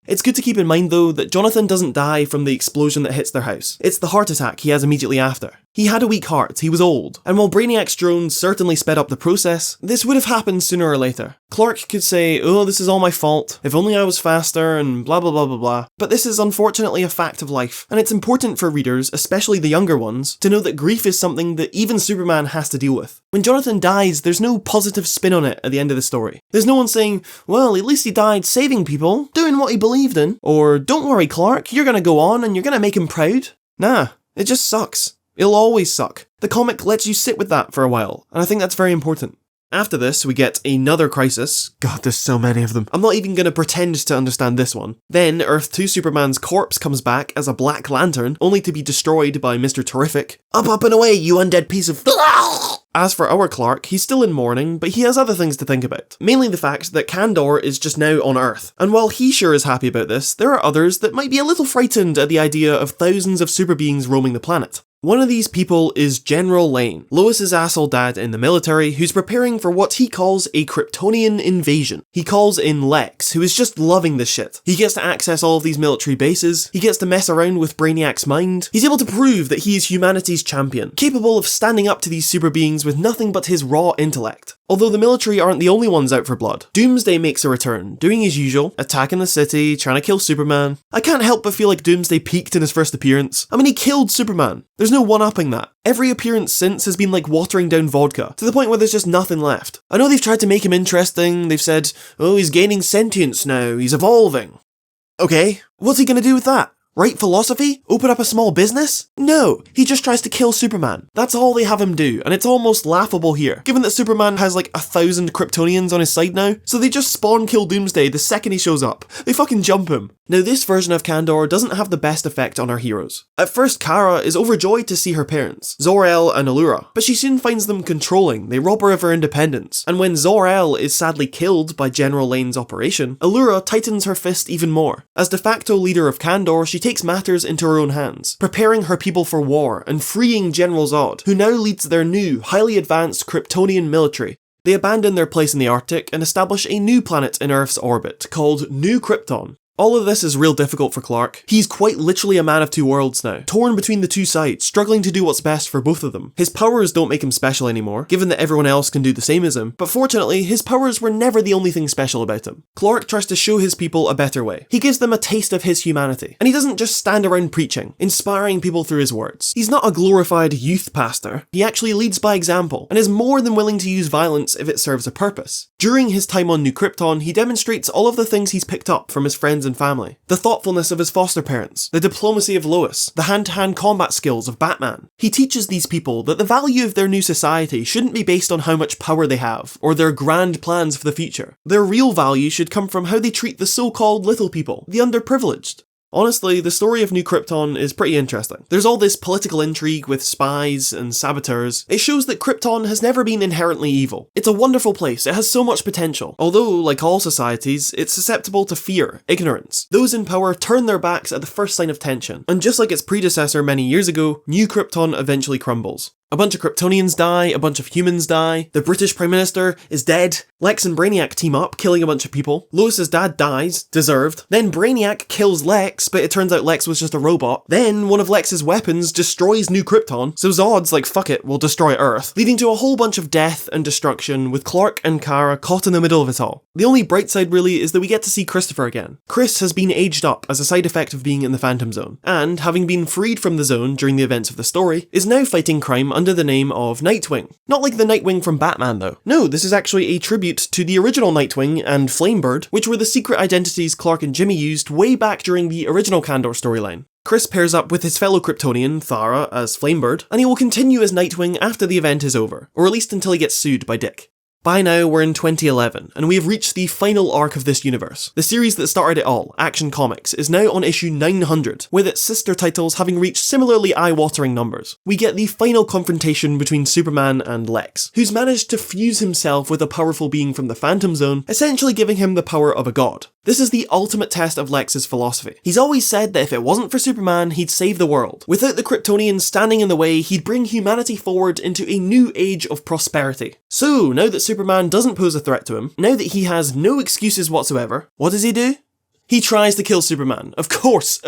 It's good to keep in mind though that Jonathan doesn't die from the explosion that hits their house. It's the heart attack he has immediately after. He had a weak heart, he was old, and while Brainiac's drones certainly sped up the process, this would have happened sooner or later. Clark could say, oh, this is all my fault, if only I was faster, and blah blah blah blah blah. But this is unfortunately a fact of life, and it's important for readers, especially the younger ones, to know that grief is something that even Superman has to deal with. When Jonathan dies, there's no positive spin on it at the end of the story. There's no one saying, well, at least he died saving people, doing what he believed in, or don't worry Clark, you're gonna go on and you're gonna make him proud. Nah, it just sucks. It'll always suck. The comic lets you sit with that for a while, and I think that's very important. After this, we get another crisis. God, there's so many of them. I'm not even going to pretend to understand this one. Then, Earth 2 Superman's corpse comes back as a Black Lantern, only to be destroyed by Mr. Terrific. Up and away, you undead piece of... As for our Clark, he's still in mourning, but he has other things to think about. Mainly the fact that Kandor is just now on Earth. And while he sure is happy about this, there are others that might be a little frightened at the idea of thousands of super beings roaming the planet. One of these people is General Lane, Lois's asshole dad in the military, who's preparing for what he calls a Kryptonian invasion. He calls in Lex, who is just loving this shit. He gets to access all of these military bases, he gets to mess around with Brainiac's mind, he's able to prove that he is humanity's champion, capable of standing up to these super beings with nothing but his raw intellect. Although the military aren't the only ones out for blood. Doomsday makes a return, doing his usual, attacking the city, trying to kill Superman. I can't help but feel like Doomsday peaked in his first appearance. I mean, he killed Superman. There's no one-upping that. Every appearance since has been like watering down vodka, to the point where there's just nothing left. I know they've tried to make him interesting, they've said, oh, he's gaining sentience now, he's evolving. Okay, what's he gonna do with that? Write philosophy? Open up a small business? No, he just tries to kill Superman. That's all they have him do, and it's almost laughable here, given that Superman has like 1,000 Kryptonians on his side now, so they just spawn kill Doomsday the second he shows up. They fucking jump him. Now this version of Kandor doesn't have the best effect on our heroes. At first, Kara is overjoyed to see her parents, Zor-El and Allura, but she soon finds them controlling, they rob her of her independence, and when Zor-El is sadly killed by General Lane's operation, Allura tightens her fist even more. As de facto leader of Kandor, she takes matters into her own hands, preparing her people for war and freeing General Zod, who now leads their new, highly advanced Kryptonian military. They abandon their place in the Arctic and establish a new planet in Earth's orbit, called New Krypton. All of this is real difficult for Clark. He's quite literally a man of two worlds now, torn between the two sides, struggling to do what's best for both of them. His powers don't make him special anymore, given that everyone else can do the same as him, but fortunately, his powers were never the only thing special about him. Clark tries to show his people a better way. He gives them a taste of his humanity, and he doesn't just stand around preaching, inspiring people through his words. He's not a glorified youth pastor, he actually leads by example, and is more than willing to use violence if it serves a purpose. During his time on New Krypton, he demonstrates all of the things he's picked up from his friends and family. The thoughtfulness of his foster parents, the diplomacy of Lois, the hand-to-hand combat skills of Batman. He teaches these people that the value of their new society shouldn't be based on how much power they have, or their grand plans for the future. Their real value should come from how they treat the so-called little people, the underprivileged. Honestly, the story of New Krypton is pretty interesting. There's all this political intrigue with spies and saboteurs. It shows that Krypton has never been inherently evil. It's a wonderful place, it has so much potential. Although, like all societies, it's susceptible to fear, ignorance. Those in power turn their backs at the first sign of tension. And just like its predecessor many years ago, New Krypton eventually crumbles. A bunch of Kryptonians die, a bunch of humans die, the British Prime Minister is dead, Lex and Brainiac team up, killing a bunch of people, Lois's dad dies, deserved, then Brainiac kills Lex, but it turns out Lex was just a robot, then one of Lex's weapons destroys New Krypton, so Zod's like fuck it, we'll destroy Earth, leading to a whole bunch of death and destruction with Clark and Kara caught in the middle of it all. The only bright side really is that we get to see Christopher again. Chris has been aged up as a side effect of being in the Phantom Zone, and, having been freed from the zone during the events of the story, is now fighting crime under the name of Nightwing. Not like the Nightwing from Batman though. No, this is actually a tribute to the original Nightwing and Flamebird, which were the secret identities Clark and Jimmy used way back during the original Kandor storyline. Chris pairs up with his fellow Kryptonian, Thara, as Flamebird, and he will continue as Nightwing after the event is over, or at least until he gets sued by Dick. By now, we're in 2011, and we have reached the final arc of this universe. The series that started it all, Action Comics, is now on issue 900, with its sister titles having reached similarly eye-watering numbers. We get the final confrontation between Superman and Lex, who's managed to fuse himself with a powerful being from the Phantom Zone, essentially giving him the power of a god. This is the ultimate test of Lex's philosophy. He's always said that if it wasn't for Superman, he'd save the world. Without the Kryptonians standing in the way, he'd bring humanity forward into a new age of prosperity. So, now that Superman doesn't pose a threat to him, now that he has no excuses whatsoever, what does he do? He tries to kill Superman. Of course.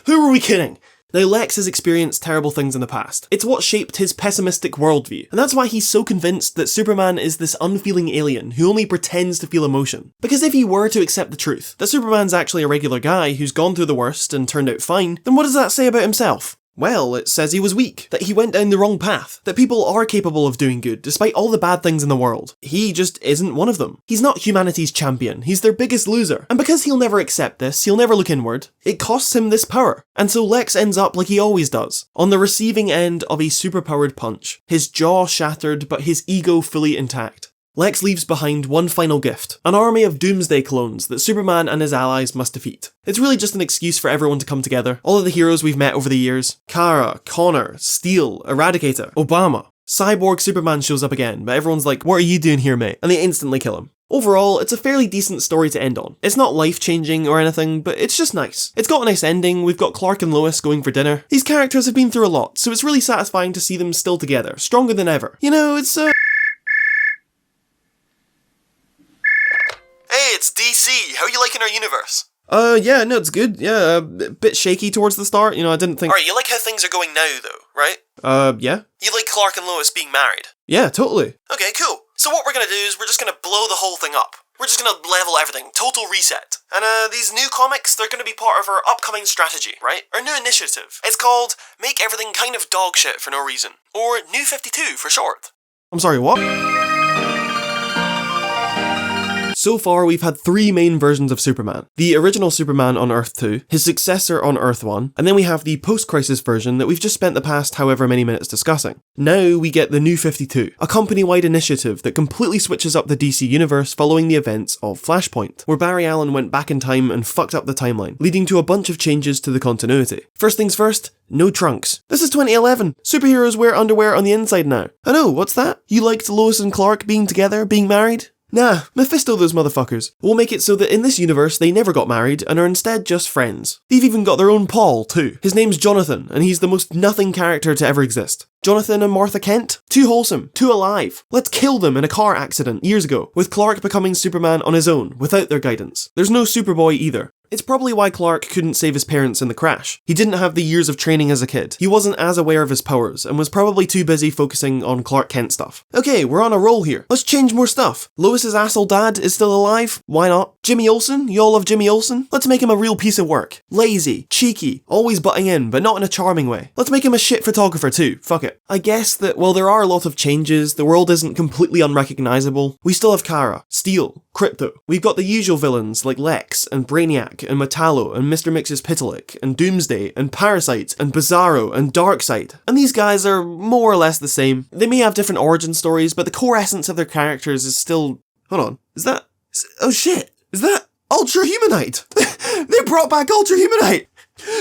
Who are we kidding? Now, Lex has experienced terrible things in the past. It's what shaped his pessimistic worldview, and that's why he's so convinced that Superman is this unfeeling alien who only pretends to feel emotion. Because if he were to accept the truth, that Superman's actually a regular guy who's gone through the worst and turned out fine, then what does that say about himself? Well, it says he was weak, that he went down the wrong path, that people are capable of doing good despite all the bad things in the world. He just isn't one of them. He's not humanity's champion, he's their biggest loser. And because he'll never accept this, he'll never look inward, it costs him this power. And so Lex ends up like he always does, on the receiving end of a superpowered punch. His jaw shattered, but his ego fully intact. Lex leaves behind one final gift, an army of doomsday clones that Superman and his allies must defeat. It's really just an excuse for everyone to come together, all of the heroes we've met over the years. Kara, Connor, Steel, Eradicator, Obama. Cyborg Superman shows up again, but everyone's like, what are you doing here, mate? And they instantly kill him. Overall, it's a fairly decent story to end on. It's not life-changing or anything, but it's just nice. It's got a nice ending, we've got Clark and Lois going for dinner. These characters have been through a lot, so it's really satisfying to see them still together, stronger than ever. You know, it's Hey, it's DC. How are you liking our universe? Yeah, no, it's good. Yeah, a bit shaky towards the start. You know, I didn't think... Alright, you like how things are going now, though, right? Yeah. You like Clark and Lois being married? Yeah, totally. Okay, cool. So what we're gonna do is we're just gonna blow the whole thing up. We're just gonna level everything. Total reset. And, these new comics, they're gonna be part of our upcoming strategy, right? Our new initiative. It's called Make Everything Kind of Dog Shit for No Reason. Or New 52 for short. I'm sorry, what? So far, we've had 3 main versions of Superman. The original Superman on Earth 2, his successor on Earth 1, and then we have the post-crisis version that we've just spent the past however many minutes discussing. Now we get the New 52, a company-wide initiative that completely switches up the DC universe following the events of Flashpoint, where Barry Allen went back in time and fucked up the timeline, leading to a bunch of changes to the continuity. First things first, no trunks. This is 2011. Superheroes wear underwear on the inside now. I know, what's that? You liked Lois and Clark being together, being married? Nah, Mephisto those motherfuckers. We'll make it so that in this universe they never got married and are instead just friends. They've even got their own Paul too. His name's Jonathan and he's the most nothing character to ever exist. Jonathan and Martha Kent? Too wholesome, too alive. Let's kill them in a car accident years ago, with Clark becoming Superman on his own, without their guidance. There's no Superboy either. It's probably why Clark couldn't save his parents in the crash. He didn't have the years of training as a kid. He wasn't as aware of his powers, and was probably too busy focusing on Clark Kent stuff. Okay, we're on a roll here. Let's change more stuff. Lois's asshole dad is still alive? Why not? Jimmy Olsen? You all love Jimmy Olsen? Let's make him a real piece of work. Lazy, cheeky, always butting in, but not in a charming way. Let's make him a shit photographer too. Fuck it. I guess that while there are a lot of changes, the world isn't completely unrecognizable. We still have Kara, Steel, Krypto. We've got the usual villains like Lex and Brainiac and Metallo and Mr. Mix's Epilogue and Doomsday and Parasite and Bizarro and Darkseid. And these guys are more or less the same. They may have different origin stories, but the core essence of their characters is still... Hold on. Oh shit! Is that Ultra Humanite? They brought back Ultra Humanite!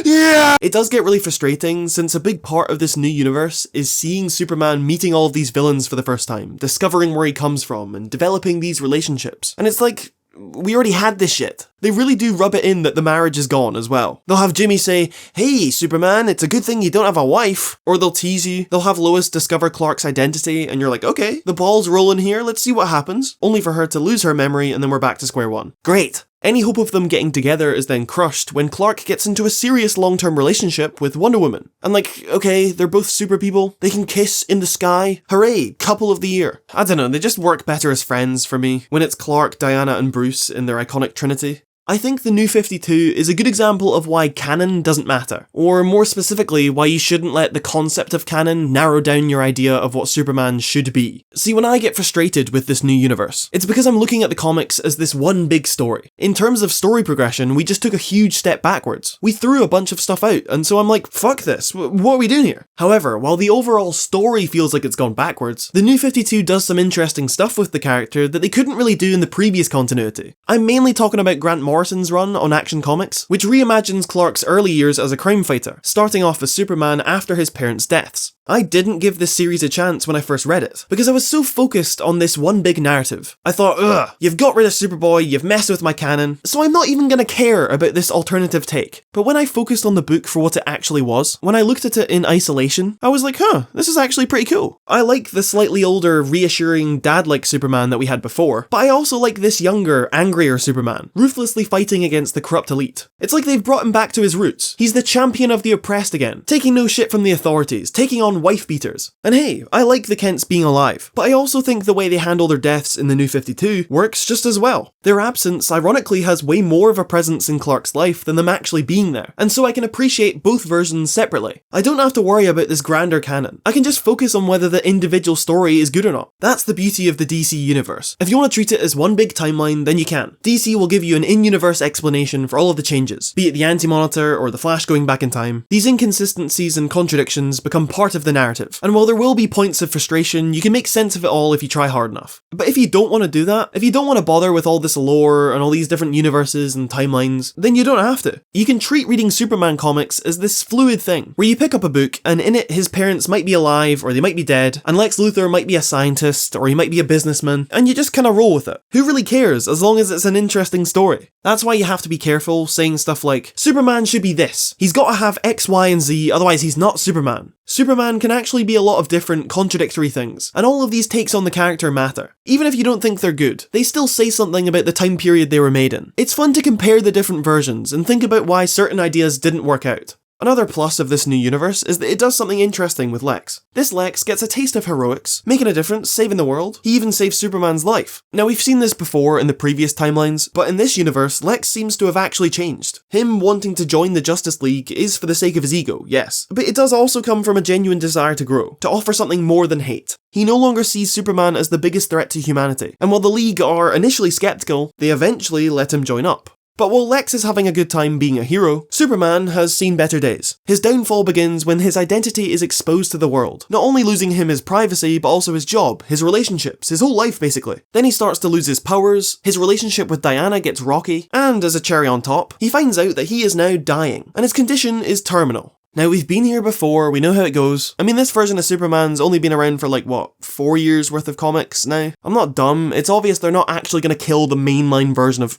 Yeah! It does get really frustrating, since a big part of this new universe is seeing Superman meeting all of these villains for the first time, discovering where he comes from, and developing these relationships. And it's like, we already had this shit. They really do rub it in that the marriage is gone as well. They'll have Jimmy say, hey Superman, it's a good thing you don't have a wife. Or they'll tease you. They'll have Lois discover Clark's identity and you're like, okay, the ball's rolling here, let's see what happens. Only for her to lose her memory and then we're back to square one. Great. Any hope of them getting together is then crushed when Clark gets into a serious long-term relationship with Wonder Woman. And like, okay, they're both super people, they can kiss in the sky, hooray, couple of the year. I don't know, they just work better as friends for me, when it's Clark, Diana and Bruce in their iconic trinity. I think the New 52 is a good example of why canon doesn't matter, or more specifically, why you shouldn't let the concept of canon narrow down your idea of what Superman should be. See, when I get frustrated with this new universe, it's because I'm looking at the comics as this one big story. In terms of story progression, we just took a huge step backwards. We threw a bunch of stuff out, and so I'm like, fuck this, what are we doing here? However, while the overall story feels like it's gone backwards, the New 52 does some interesting stuff with the character that they couldn't really do in the previous continuity. I'm mainly talking about Grant Morrison's run on Action Comics, which reimagines Clark's early years as a crime fighter, starting off as Superman after his parents' deaths. I didn't give this series a chance when I first read it, because I was so focused on this one big narrative. I thought, ugh, you've got rid of Superboy, you've messed with my canon, so I'm not even gonna care about this alternative take. But when I focused on the book for what it actually was, when I looked at it in isolation, I was like, huh, this is actually pretty cool. I like the slightly older, reassuring, dad-like Superman that we had before, but I also like this younger, angrier Superman, ruthlessly fighting against the corrupt elite. It's like they've brought him back to his roots. He's the champion of the oppressed again, taking no shit from the authorities, taking on wife beaters. And hey, I like the Kents being alive, but I also think the way they handle their deaths in the New 52 works just as well. Their absence, ironically, has way more of a presence in Clark's life than them actually being there, and so I can appreciate both versions separately. I don't have to worry about this grander canon. I can just focus on whether the individual story is good or not. That's the beauty of the DC universe. If you want to treat it as one big timeline, then you can. DC will give you an in-universe explanation for all of the changes, be it the Anti-Monitor or the Flash going back in time. These inconsistencies and contradictions become part of the narrative, and while there will be points of frustration, you can make sense of it all if you try hard enough. But if you don't want to do that, if you don't want to bother with all this lore and all these different universes and timelines, then you don't have to. You can treat reading Superman comics as this fluid thing, where you pick up a book and in it his parents might be alive or they might be dead, and Lex Luthor might be a scientist or he might be a businessman, and you just kind of roll with it. Who really cares as long as it's an interesting story? That's why you have to be careful saying stuff like, Superman should be this, he's got to have X, Y, and Z, otherwise he's not Superman. Superman can actually be a lot of different, contradictory things, and all of these takes on the character matter. Even if you don't think they're good, they still say something about the time period they were made in. It's fun to compare the different versions and think about why certain ideas didn't work out. Another plus of this new universe is that it does something interesting with Lex. This Lex gets a taste of heroics, making a difference, saving the world. He even saves Superman's life. Now, we've seen this before in the previous timelines, but in this universe, Lex seems to have actually changed. Him wanting to join the Justice League is for the sake of his ego, yes, but it does also come from a genuine desire to grow, to offer something more than hate. He no longer sees Superman as the biggest threat to humanity, and while the League are initially skeptical, they eventually let him join up. But while Lex is having a good time being a hero, Superman has seen better days. His downfall begins when his identity is exposed to the world, not only losing him his privacy, but also his job, his relationships, his whole life basically. Then he starts to lose his powers, his relationship with Diana gets rocky, and as a cherry on top, he finds out that he is now dying, and his condition is terminal. Now, we've been here before, we know how it goes. I mean, this version of Superman's only been around for 4 years worth of comics now? I'm not dumb, it's obvious they're not actually gonna kill the mainline version of—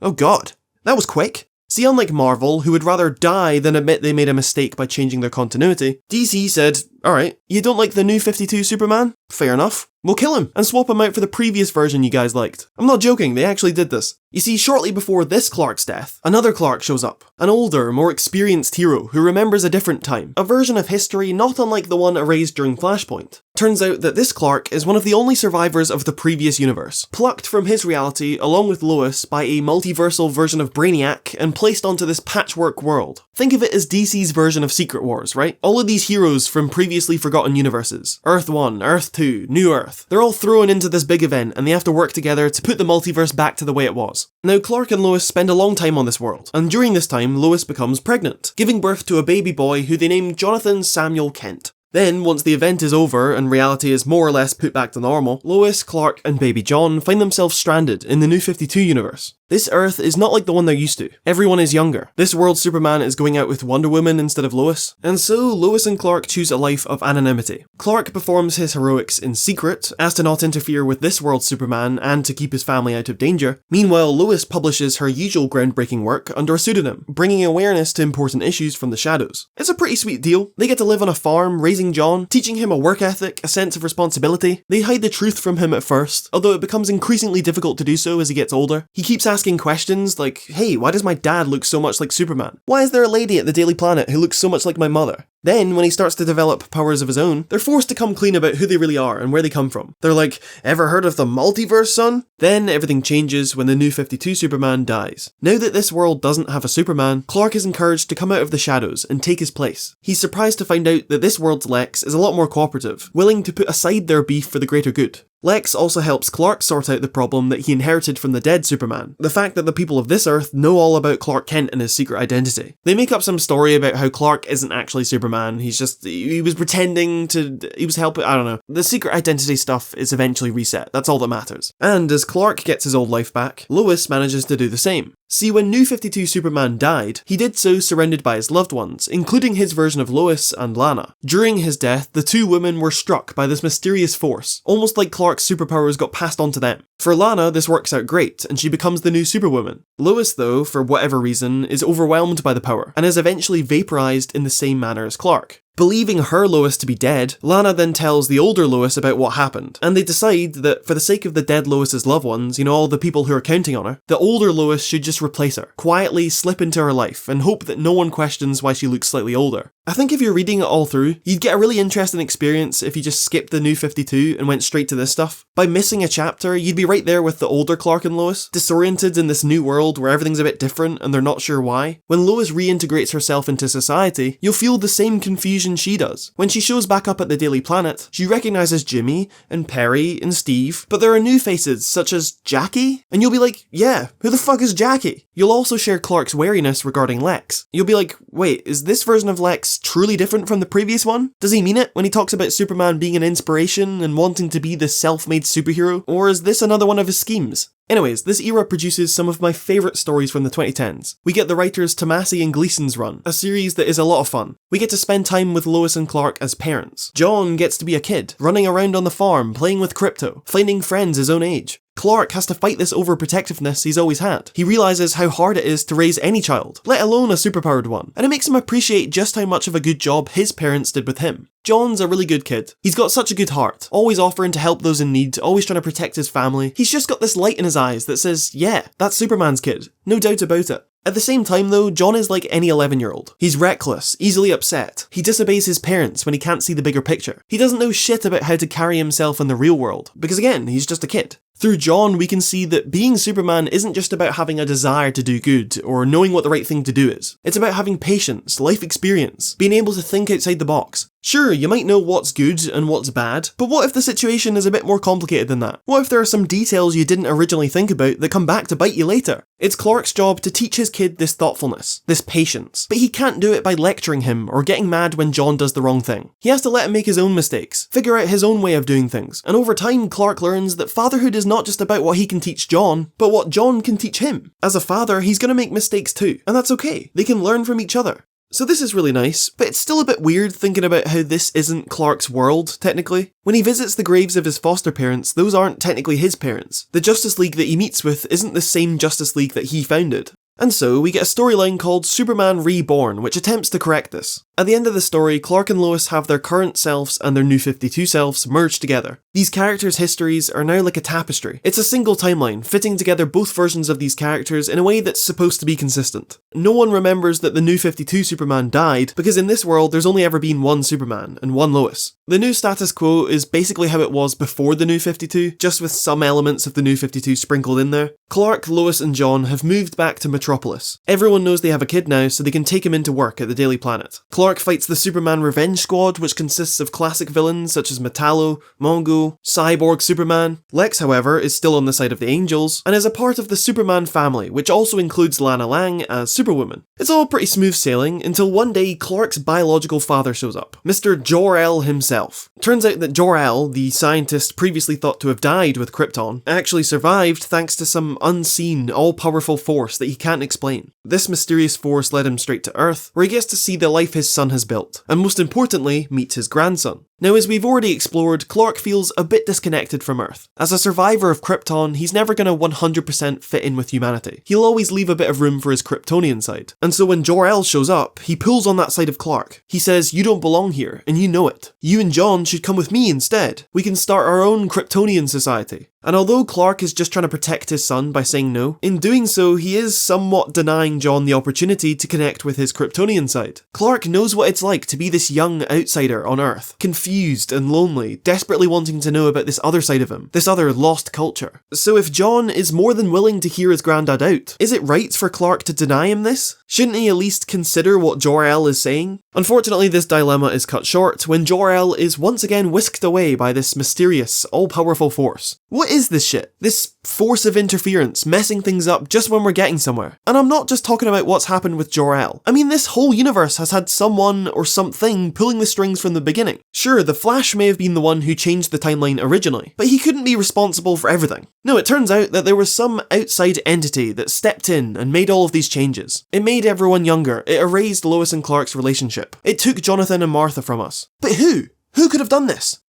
Oh god, that was quick. See, unlike Marvel, who would rather die than admit they made a mistake by changing their continuity, DC said, alright, you don't like the new 52 Superman? Fair enough. We'll kill him and swap him out for the previous version you guys liked. I'm not joking, they actually did this. You see, shortly before this Clark's death, another Clark shows up. An older, more experienced hero who remembers a different time. A version of history not unlike the one erased during Flashpoint. Turns out that this Clark is one of the only survivors of the previous universe, plucked from his reality along with Lois by a multiversal version of Brainiac and placed onto this patchwork world. Think of it as DC's version of Secret Wars, right? All of these heroes from previously forgotten universes. Earth 1, Earth 2, New Earth. They're all thrown into this big event and they have to work together to put the multiverse back to the way it was. Now, Clark and Lois spend a long time on this world, and during this time, Lois becomes pregnant, giving birth to a baby boy who they name Jonathan Samuel Kent. Then, once the event is over and reality is more or less put back to normal, Lois, Clark, and baby John find themselves stranded in the New 52 universe. This Earth is not like the one they're used to. Everyone is younger. This world's Superman is going out with Wonder Woman instead of Lois. And so, Lois and Clark choose a life of anonymity. Clark performs his heroics in secret, as to not interfere with this world's Superman and to keep his family out of danger. Meanwhile, Lois publishes her usual groundbreaking work under a pseudonym, bringing awareness to important issues from the shadows. It's a pretty sweet deal. They get to live on a farm, raising John, teaching him a work ethic, a sense of responsibility. They hide the truth from him at first, although it becomes increasingly difficult to do so as he gets older. He keeps asking questions like, hey, why does my dad look so much like Superman? Why is there a lady at the Daily Planet who looks so much like my mother? Then, when he starts to develop powers of his own, they're forced to come clean about who they really are and where they come from. They're like, ever heard of the multiverse, son? Then everything changes when the New 52 Superman dies. Now that this world doesn't have a Superman, Clark is encouraged to come out of the shadows and take his place. He's surprised to find out that this world's Lex is a lot more cooperative, willing to put aside their beef for the greater good. Lex also helps Clark sort out the problem that he inherited from the dead Superman, the fact that the people of this Earth know all about Clark Kent and his secret identity. They make up some story about how Clark isn't actually Superman, he was pretending to, he was helping, I don't know. The secret identity stuff is eventually reset, that's all that matters. And as Clark gets his old life back, Lois manages to do the same. See, when New 52 Superman died, he did so surrounded by his loved ones, including his version of Lois and Lana. During his death, the two women were struck by this mysterious force, almost like Clark's superpowers got passed on to them. For Lana, this works out great, and she becomes the new Superwoman. Lois, though, for whatever reason, is overwhelmed by the power, and is eventually vaporized in the same manner as Clark. Believing her Lois to be dead, Lana then tells the older Lois about what happened, and they decide that for the sake of the dead Lois's loved ones, all the people who are counting on her, the older Lois should just replace her, quietly slip into her life, and hope that no one questions why she looks slightly older. I think if you're reading it all through, you'd get a really interesting experience if you just skipped the New 52 and went straight to this stuff. By missing a chapter, you'd be right there with the older Clark and Lois, disoriented in this new world where everything's a bit different and they're not sure why. When Lois reintegrates herself into society, you'll feel the same confusion she does. When she shows back up at the Daily Planet, she recognises Jimmy and Perry and Steve, but there are new faces such as Jackie, and you'll be like, yeah, who the fuck is Jackie? You'll also share Clark's wariness regarding Lex. You'll be like, wait, is this version of Lex truly different from the previous one? Does he mean it when he talks about Superman being an inspiration and wanting to be the self-made superhero? Or is this another one of his schemes? Anyways, this era produces some of my favourite stories from the 2010s. We get the writers Tomasi and Gleason's run, a series that is a lot of fun. We get to spend time with Lois and Clark as parents. John gets to be a kid, running around on the farm, playing with Krypto, finding friends his own age. Clark has to fight this overprotectiveness he's always had. He realises how hard it is to raise any child, let alone a superpowered one, and it makes him appreciate just how much of a good job his parents did with him. John's a really good kid. He's got such a good heart, always offering to help those in need, always trying to protect his family. He's just got this light in his eyes that says, yeah, that's Superman's kid. No doubt about it. At the same time though, John is like any 11-year-old. He's reckless, easily upset. He disobeys his parents when he can't see the bigger picture. He doesn't know shit about how to carry himself in the real world, because again, he's just a kid. Through John, we can see that being Superman isn't just about having a desire to do good, or knowing what the right thing to do is. It's about having patience, life experience, being able to think outside the box. Sure, you might know what's good and what's bad, but what if the situation is a bit more complicated than that? What if there are some details you didn't originally think about that come back to bite you later? It's Clark's job to teach his kid this thoughtfulness, this patience, but he can't do it by lecturing him or getting mad when John does the wrong thing. He has to let him make his own mistakes, figure out his own way of doing things, and over time Clark learns that fatherhood is not just about what he can teach John, but what John can teach him. As a father, he's gonna make mistakes too, and that's okay. They can learn from each other. So this is really nice, but it's still a bit weird thinking about how this isn't Clark's world, technically. When he visits the graves of his foster parents, those aren't technically his parents. The Justice League that he meets with isn't the same Justice League that he founded. And so, we get a storyline called Superman Reborn, which attempts to correct this. At the end of the story, Clark and Lois have their current selves and their New 52 selves merged together. These characters' histories are now like a tapestry. It's a single timeline, fitting together both versions of these characters in a way that's supposed to be consistent. No one remembers that the New 52 Superman died, because in this world there's only ever been one Superman and one Lois. The new status quo is basically how it was before the New 52, just with some elements of the New 52 sprinkled in there. Clark, Lois and John have moved back to Metropolis. Everyone knows they have a kid now, so they can take him into work at the Daily Planet. Clark fights the Superman Revenge Squad, which consists of classic villains such as Metallo, Mongo, Cyborg Superman. Lex, however, is still on the side of the Angels, and is a part of the Superman family, which also includes Lana Lang as Superwoman. It's all pretty smooth sailing, until one day Clark's biological father shows up, Mr. Jor-El himself. Turns out that Jor-El, the scientist previously thought to have died with Krypton, actually survived thanks to some unseen, all-powerful force that he can't explain. This mysterious force led him straight to Earth, where he gets to see the life his son has built, and most importantly, meet his grandson. Now, as we've already explored, Clark feels a bit disconnected from Earth. As a survivor of Krypton, he's never gonna 100% fit in with humanity. He'll always leave a bit of room for his Kryptonian side. And so when Jor-El shows up, he pulls on that side of Clark. He says, "You don't belong here, and you know it. You and John should come with me instead. We can start our own Kryptonian society." And although Clark is just trying to protect his son by saying no, in doing so he is somewhat denying John the opportunity to connect with his Kryptonian side. Clark knows what it's like to be this young outsider on Earth, confused and lonely, desperately wanting to know about this other side of him, this other lost culture. So if John is more than willing to hear his granddad out, is it right for Clark to deny him this? Shouldn't he at least consider what Jor-El is saying? Unfortunately, this dilemma is cut short when Jor-El is once again whisked away by this mysterious, all-powerful force. What is this shit? This force of interference messing things up just when we're getting somewhere. And I'm not just talking about what's happened with Jor-El. I mean, this whole universe has had someone or something pulling the strings from the beginning. Sure, the Flash may have been the one who changed the timeline originally, but he couldn't be responsible for everything. No, it turns out that there was some outside entity that stepped in and made all of these changes. It made everyone younger. It erased Lois and Clark's relationship. It took Jonathan and Martha from us. But who? Who could have done this?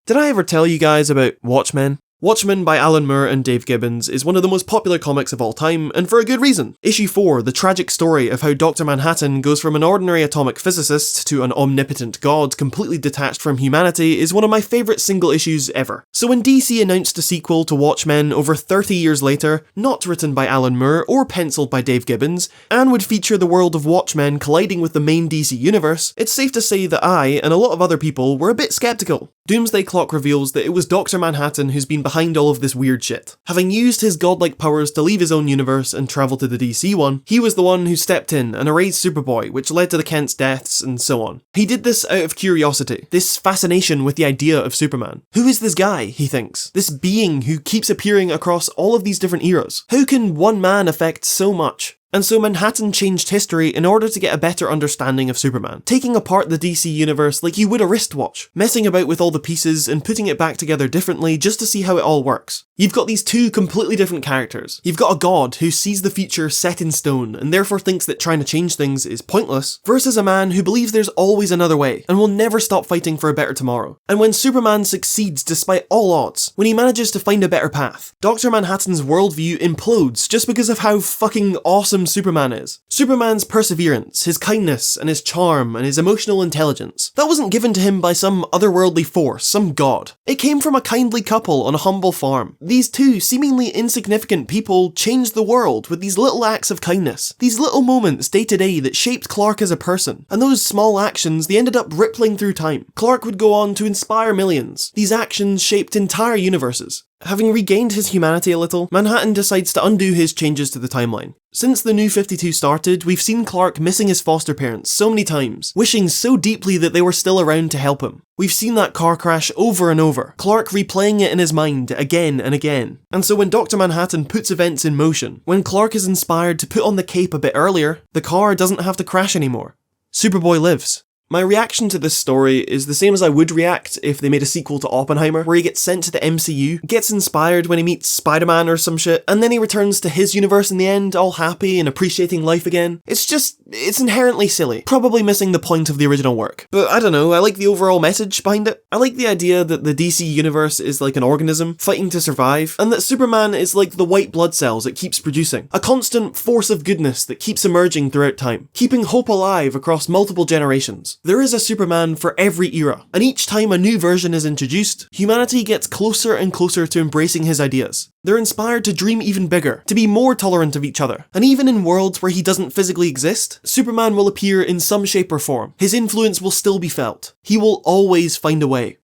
Did I ever tell you guys about Watchmen? Watchmen by Alan Moore and Dave Gibbons is one of the most popular comics of all time, and for a good reason. Issue 4, the tragic story of how Dr. Manhattan goes from an ordinary atomic physicist to an omnipotent god completely detached from humanity, is one of my favourite single issues ever. So when DC announced a sequel to Watchmen over 30 years later, not written by Alan Moore or penciled by Dave Gibbons, and would feature the world of Watchmen colliding with the main DC universe, it's safe to say that I, and a lot of other people, were a bit sceptical. Doomsday Clock reveals that it was Dr. Manhattan who's been behind all of this weird shit. Having used his godlike powers to leave his own universe and travel to the DC one, he was the one who stepped in and erased Superboy, which led to the Kent's deaths and so on. He did this out of curiosity, this fascination with the idea of Superman. Who is this guy, he thinks? This being who keeps appearing across all of these different eras? How can one man affect so much? And so Manhattan changed history in order to get a better understanding of Superman, taking apart the DC universe like you would a wristwatch, messing about with all the pieces and putting it back together differently just to see how it all works. You've got these two completely different characters. You've got a god who sees the future set in stone and therefore thinks that trying to change things is pointless, versus a man who believes there's always another way and will never stop fighting for a better tomorrow. And when Superman succeeds despite all odds, when he manages to find a better path, Dr. Manhattan's worldview implodes just because of how fucking awesome Superman is. Superman's perseverance, his kindness and his charm and his emotional intelligence, that wasn't given to him by some otherworldly force, some god. It came from a kindly couple on a humble farm. These two seemingly insignificant people changed the world with these little acts of kindness, these little moments day to day that shaped Clark as a person, and those small actions, they ended up rippling through time. Clark would go on to inspire millions. These actions shaped entire universes. Having regained his humanity a little, Manhattan decides to undo his changes to the timeline. Since the New 52 started, we've seen Clark missing his foster parents so many times, wishing so deeply that they were still around to help him. We've seen that car crash over and over, Clark replaying it in his mind again and again. And so when Dr. Manhattan puts events in motion, when Clark is inspired to put on the cape a bit earlier, the car doesn't have to crash anymore. Superboy lives. My reaction to this story is the same as I would react if they made a sequel to Oppenheimer, where he gets sent to the MCU, gets inspired when he meets Spider-Man or some shit, and then he returns to his universe in the end, all happy and appreciating life again. It's inherently silly, probably missing the point of the original work. But I don't know, I like the overall message behind it. I like the idea that the DC universe is like an organism, fighting to survive, and that Superman is like the white blood cells it keeps producing, a constant force of goodness that keeps emerging throughout time, keeping hope alive across multiple generations. There is a Superman for every era, and each time a new version is introduced, humanity gets closer and closer to embracing his ideas. They're inspired to dream even bigger, to be more tolerant of each other, and even in worlds where he doesn't physically exist, Superman will appear in some shape or form. His influence will still be felt. He will always find a way.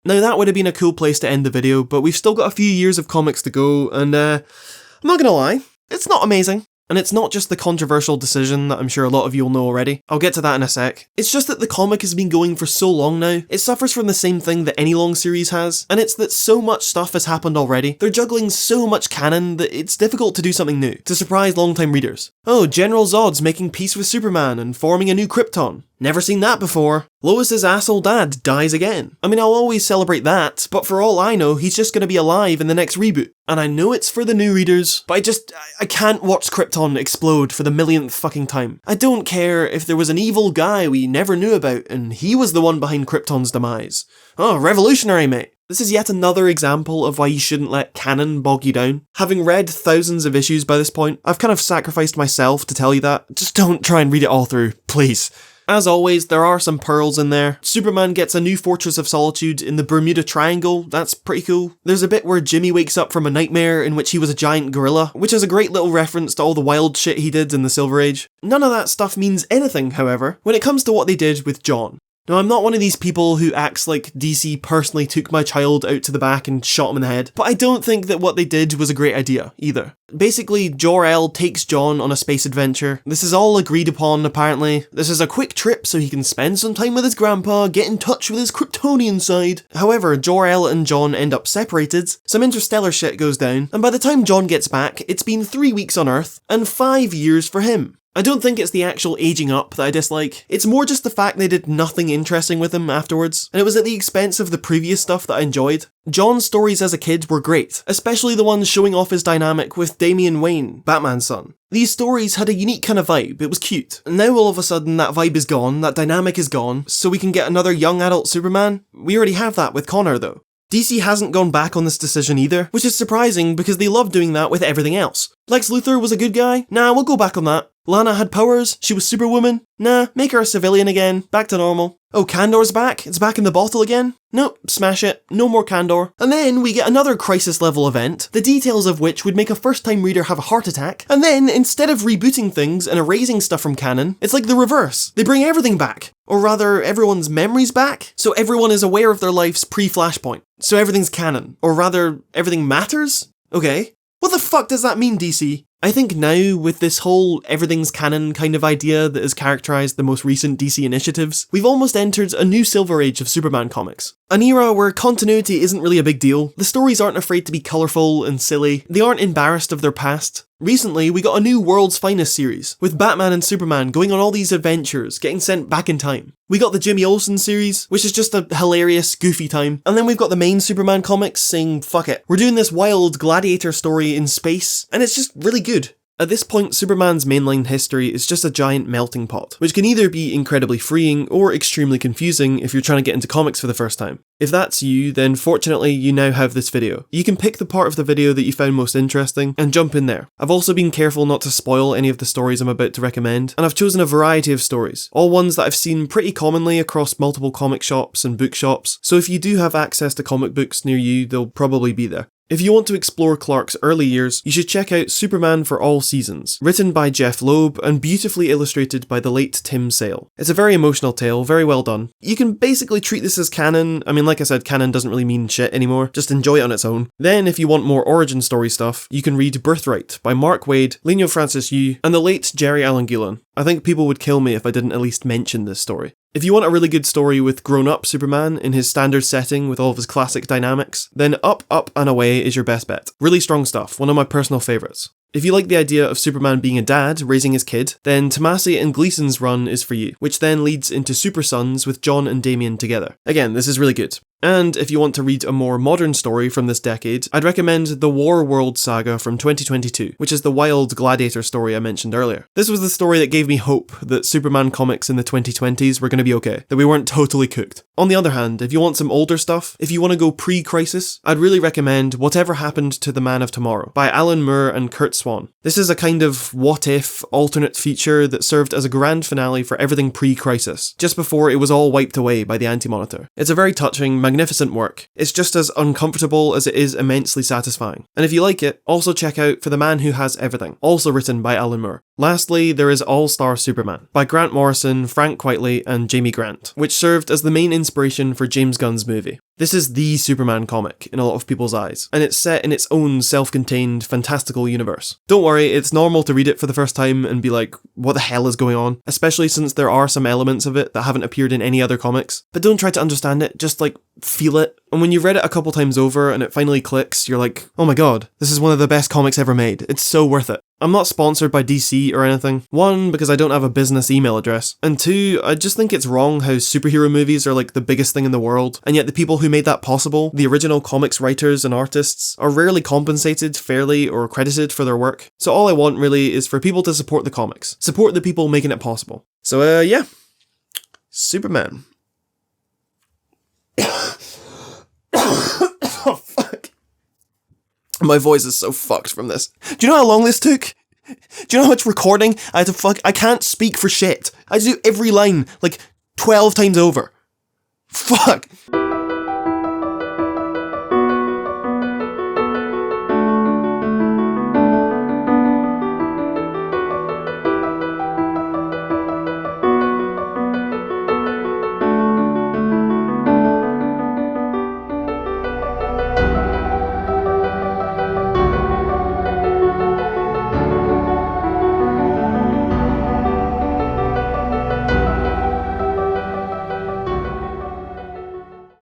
Now that would have been a cool place to end the video, but we've still got a few years of comics to go, and I'm not gonna lie, it's not amazing. And it's not just the controversial decision that I'm sure a lot of you will know already. I'll get to that in a sec. It's just that the comic has been going for so long now, it suffers from the same thing that any long series has, and it's that so much stuff has happened already. They're juggling so much canon that it's difficult to do something new, to surprise long-time readers. Oh, General Zod's making peace with Superman and forming a new Krypton. Never seen that before. Lois's asshole dad dies again. I mean, I'll always celebrate that, but for all I know, he's just gonna be alive in the next reboot. And I know it's for the new readers, but I can't watch Krypton explode for the millionth fucking time. I don't care if there was an evil guy we never knew about, and he was the one behind Krypton's demise. Oh, revolutionary, mate. This is yet another example of why you shouldn't let canon bog you down. Having read thousands of issues by this point, I've kind of sacrificed myself to tell you that. Just don't try and read it all through, please. As always, there are some pearls in there. Superman gets a new Fortress of Solitude in the Bermuda Triangle, that's pretty cool. There's a bit where Jimmy wakes up from a nightmare in which he was a giant gorilla, which is a great little reference to all the wild shit he did in the Silver Age. None of that stuff means anything, however, when it comes to what they did with John. Now, I'm not one of these people who acts like DC personally took my child out to the back and shot him in the head, but I don't think that what they did was a great idea, either. Basically, Jor-El takes John on a space adventure. This is all agreed upon, apparently. This is a quick trip so he can spend some time with his grandpa, get in touch with his Kryptonian side. However, Jor-El and John end up separated, some interstellar shit goes down, and by the time John gets back, it's been 3 weeks on Earth, and 5 years for him. I don't think it's the actual aging up that I dislike, it's more just the fact they did nothing interesting with him afterwards, and it was at the expense of the previous stuff that I enjoyed. John's stories as a kid were great, especially the ones showing off his dynamic with Damian Wayne, Batman's son. These stories had a unique kind of vibe, it was cute. And now all of a sudden that vibe is gone, that dynamic is gone, so we can get another young adult Superman? We already have that with Connor though. DC hasn't gone back on this decision either, which is surprising because they love doing that with everything else. Lex Luthor was a good guy? Nah, we'll go back on that. Lana had powers? She was Superwoman? Nah, make her a civilian again, back to normal. Oh, Kandor's back? It's back in the bottle again? Nope, smash it, no more Kandor. And then we get another crisis level event, the details of which would make a first time reader have a heart attack, and then instead of rebooting things and erasing stuff from canon, it's like the reverse. They bring everything back. Or rather, everyone's memories back, so everyone is aware of their lives pre-Flashpoint. So everything's canon. Or rather, everything matters? Okay. What the fuck does that mean, DC? I think now, with this whole everything's canon kind of idea that has characterised the most recent DC initiatives, we've almost entered a new silver age of Superman comics. An era where continuity isn't really a big deal, the stories aren't afraid to be colourful and silly, they aren't embarrassed of their past. Recently, we got a new World's Finest series, with Batman and Superman going on all these adventures, getting sent back in time. We got the Jimmy Olsen series, which is just a hilarious, goofy time, and then we've got the main Superman comics saying, fuck it, we're doing this wild gladiator story in space, and it's just really good. At this point, Superman's mainline history is just a giant melting pot, which can either be incredibly freeing or extremely confusing if you're trying to get into comics for the first time. If that's you, then fortunately you now have this video. You can pick the part of the video that you found most interesting and jump in there. I've also been careful not to spoil any of the stories I'm about to recommend, and I've chosen a variety of stories, all ones that I've seen pretty commonly across multiple comic shops and bookshops, so if you do have access to comic books near you, they'll probably be there. If you want to explore Clark's early years, you should check out Superman for All Seasons, written by Jeff Loooove and beautifully illustrated by the late Tim Sale. It's a very emotional tale, very well done. You can basically treat this as canon. I mean, like I said, canon doesn't really mean shit anymore, just enjoy it on its own. Then, if you want more origin story stuff, you can read Birthright by Mark Waid, Lino Francis Yu, and the late Jerry Allen Gillen. I think people would kill me if I didn't at least mention this story. If you want a really good story with grown-up Superman in his standard setting with all of his classic dynamics, then Up, Up and Away is your best bet. Really strong stuff, one of my personal favourites. If you like the idea of Superman being a dad, raising his kid, then Tomasi and Gleason's run is for you, which then leads into Super Sons with John and Damian together. Again, this is really good. And if you want to read a more modern story from this decade, I'd recommend the War World saga from 2022, which is the wild gladiator story I mentioned earlier. This was the story that gave me hope that Superman comics in the 2020s were going to be okay, that we weren't totally cooked. On the other hand, if you want some older stuff, if you want to go pre-crisis, I'd really recommend Whatever Happened to the Man of Tomorrow by Alan Moore and Kurt Swan. This is a kind of what-if alternate feature that served as a grand finale for everything pre-crisis, just before it was all wiped away by the Anti-Monitor. It's a very touching, magnificent work. It's just as uncomfortable as it is immensely satisfying. And if you like it, also check out For the Man Who Has Everything, also written by Alan Moore. Lastly, there is All-Star Superman by Grant Morrison, Frank Quitely and Jamie Grant, which served as the main inspiration for James Gunn's movie. This is the Superman comic in a lot of people's eyes, and it's set in its own self-contained, fantastical universe. Don't worry, it's normal to read it for the first time and be like, what the hell is going on? Especially since there are some elements of it that haven't appeared in any other comics. But don't try to understand it, just feel it. And when you've read it a couple times over and it finally clicks, you're like, oh my god, this is one of the best comics ever made. It's so worth it. I'm not sponsored by DC or anything. One, because I don't have a business email address. And two, I just think it's wrong how superhero movies are the biggest thing in the world, and yet the people who made that possible, the original comics writers and artists, are rarely compensated fairly or credited for their work. So all I want really is for people to support the comics. Support the people making it possible. So yeah. Superman. Oh fuck. My voice is so fucked from this. Do you know how long this took? Do you know how much recording I had to I can't speak for shit. I had to do every line 12 times over. Fuck.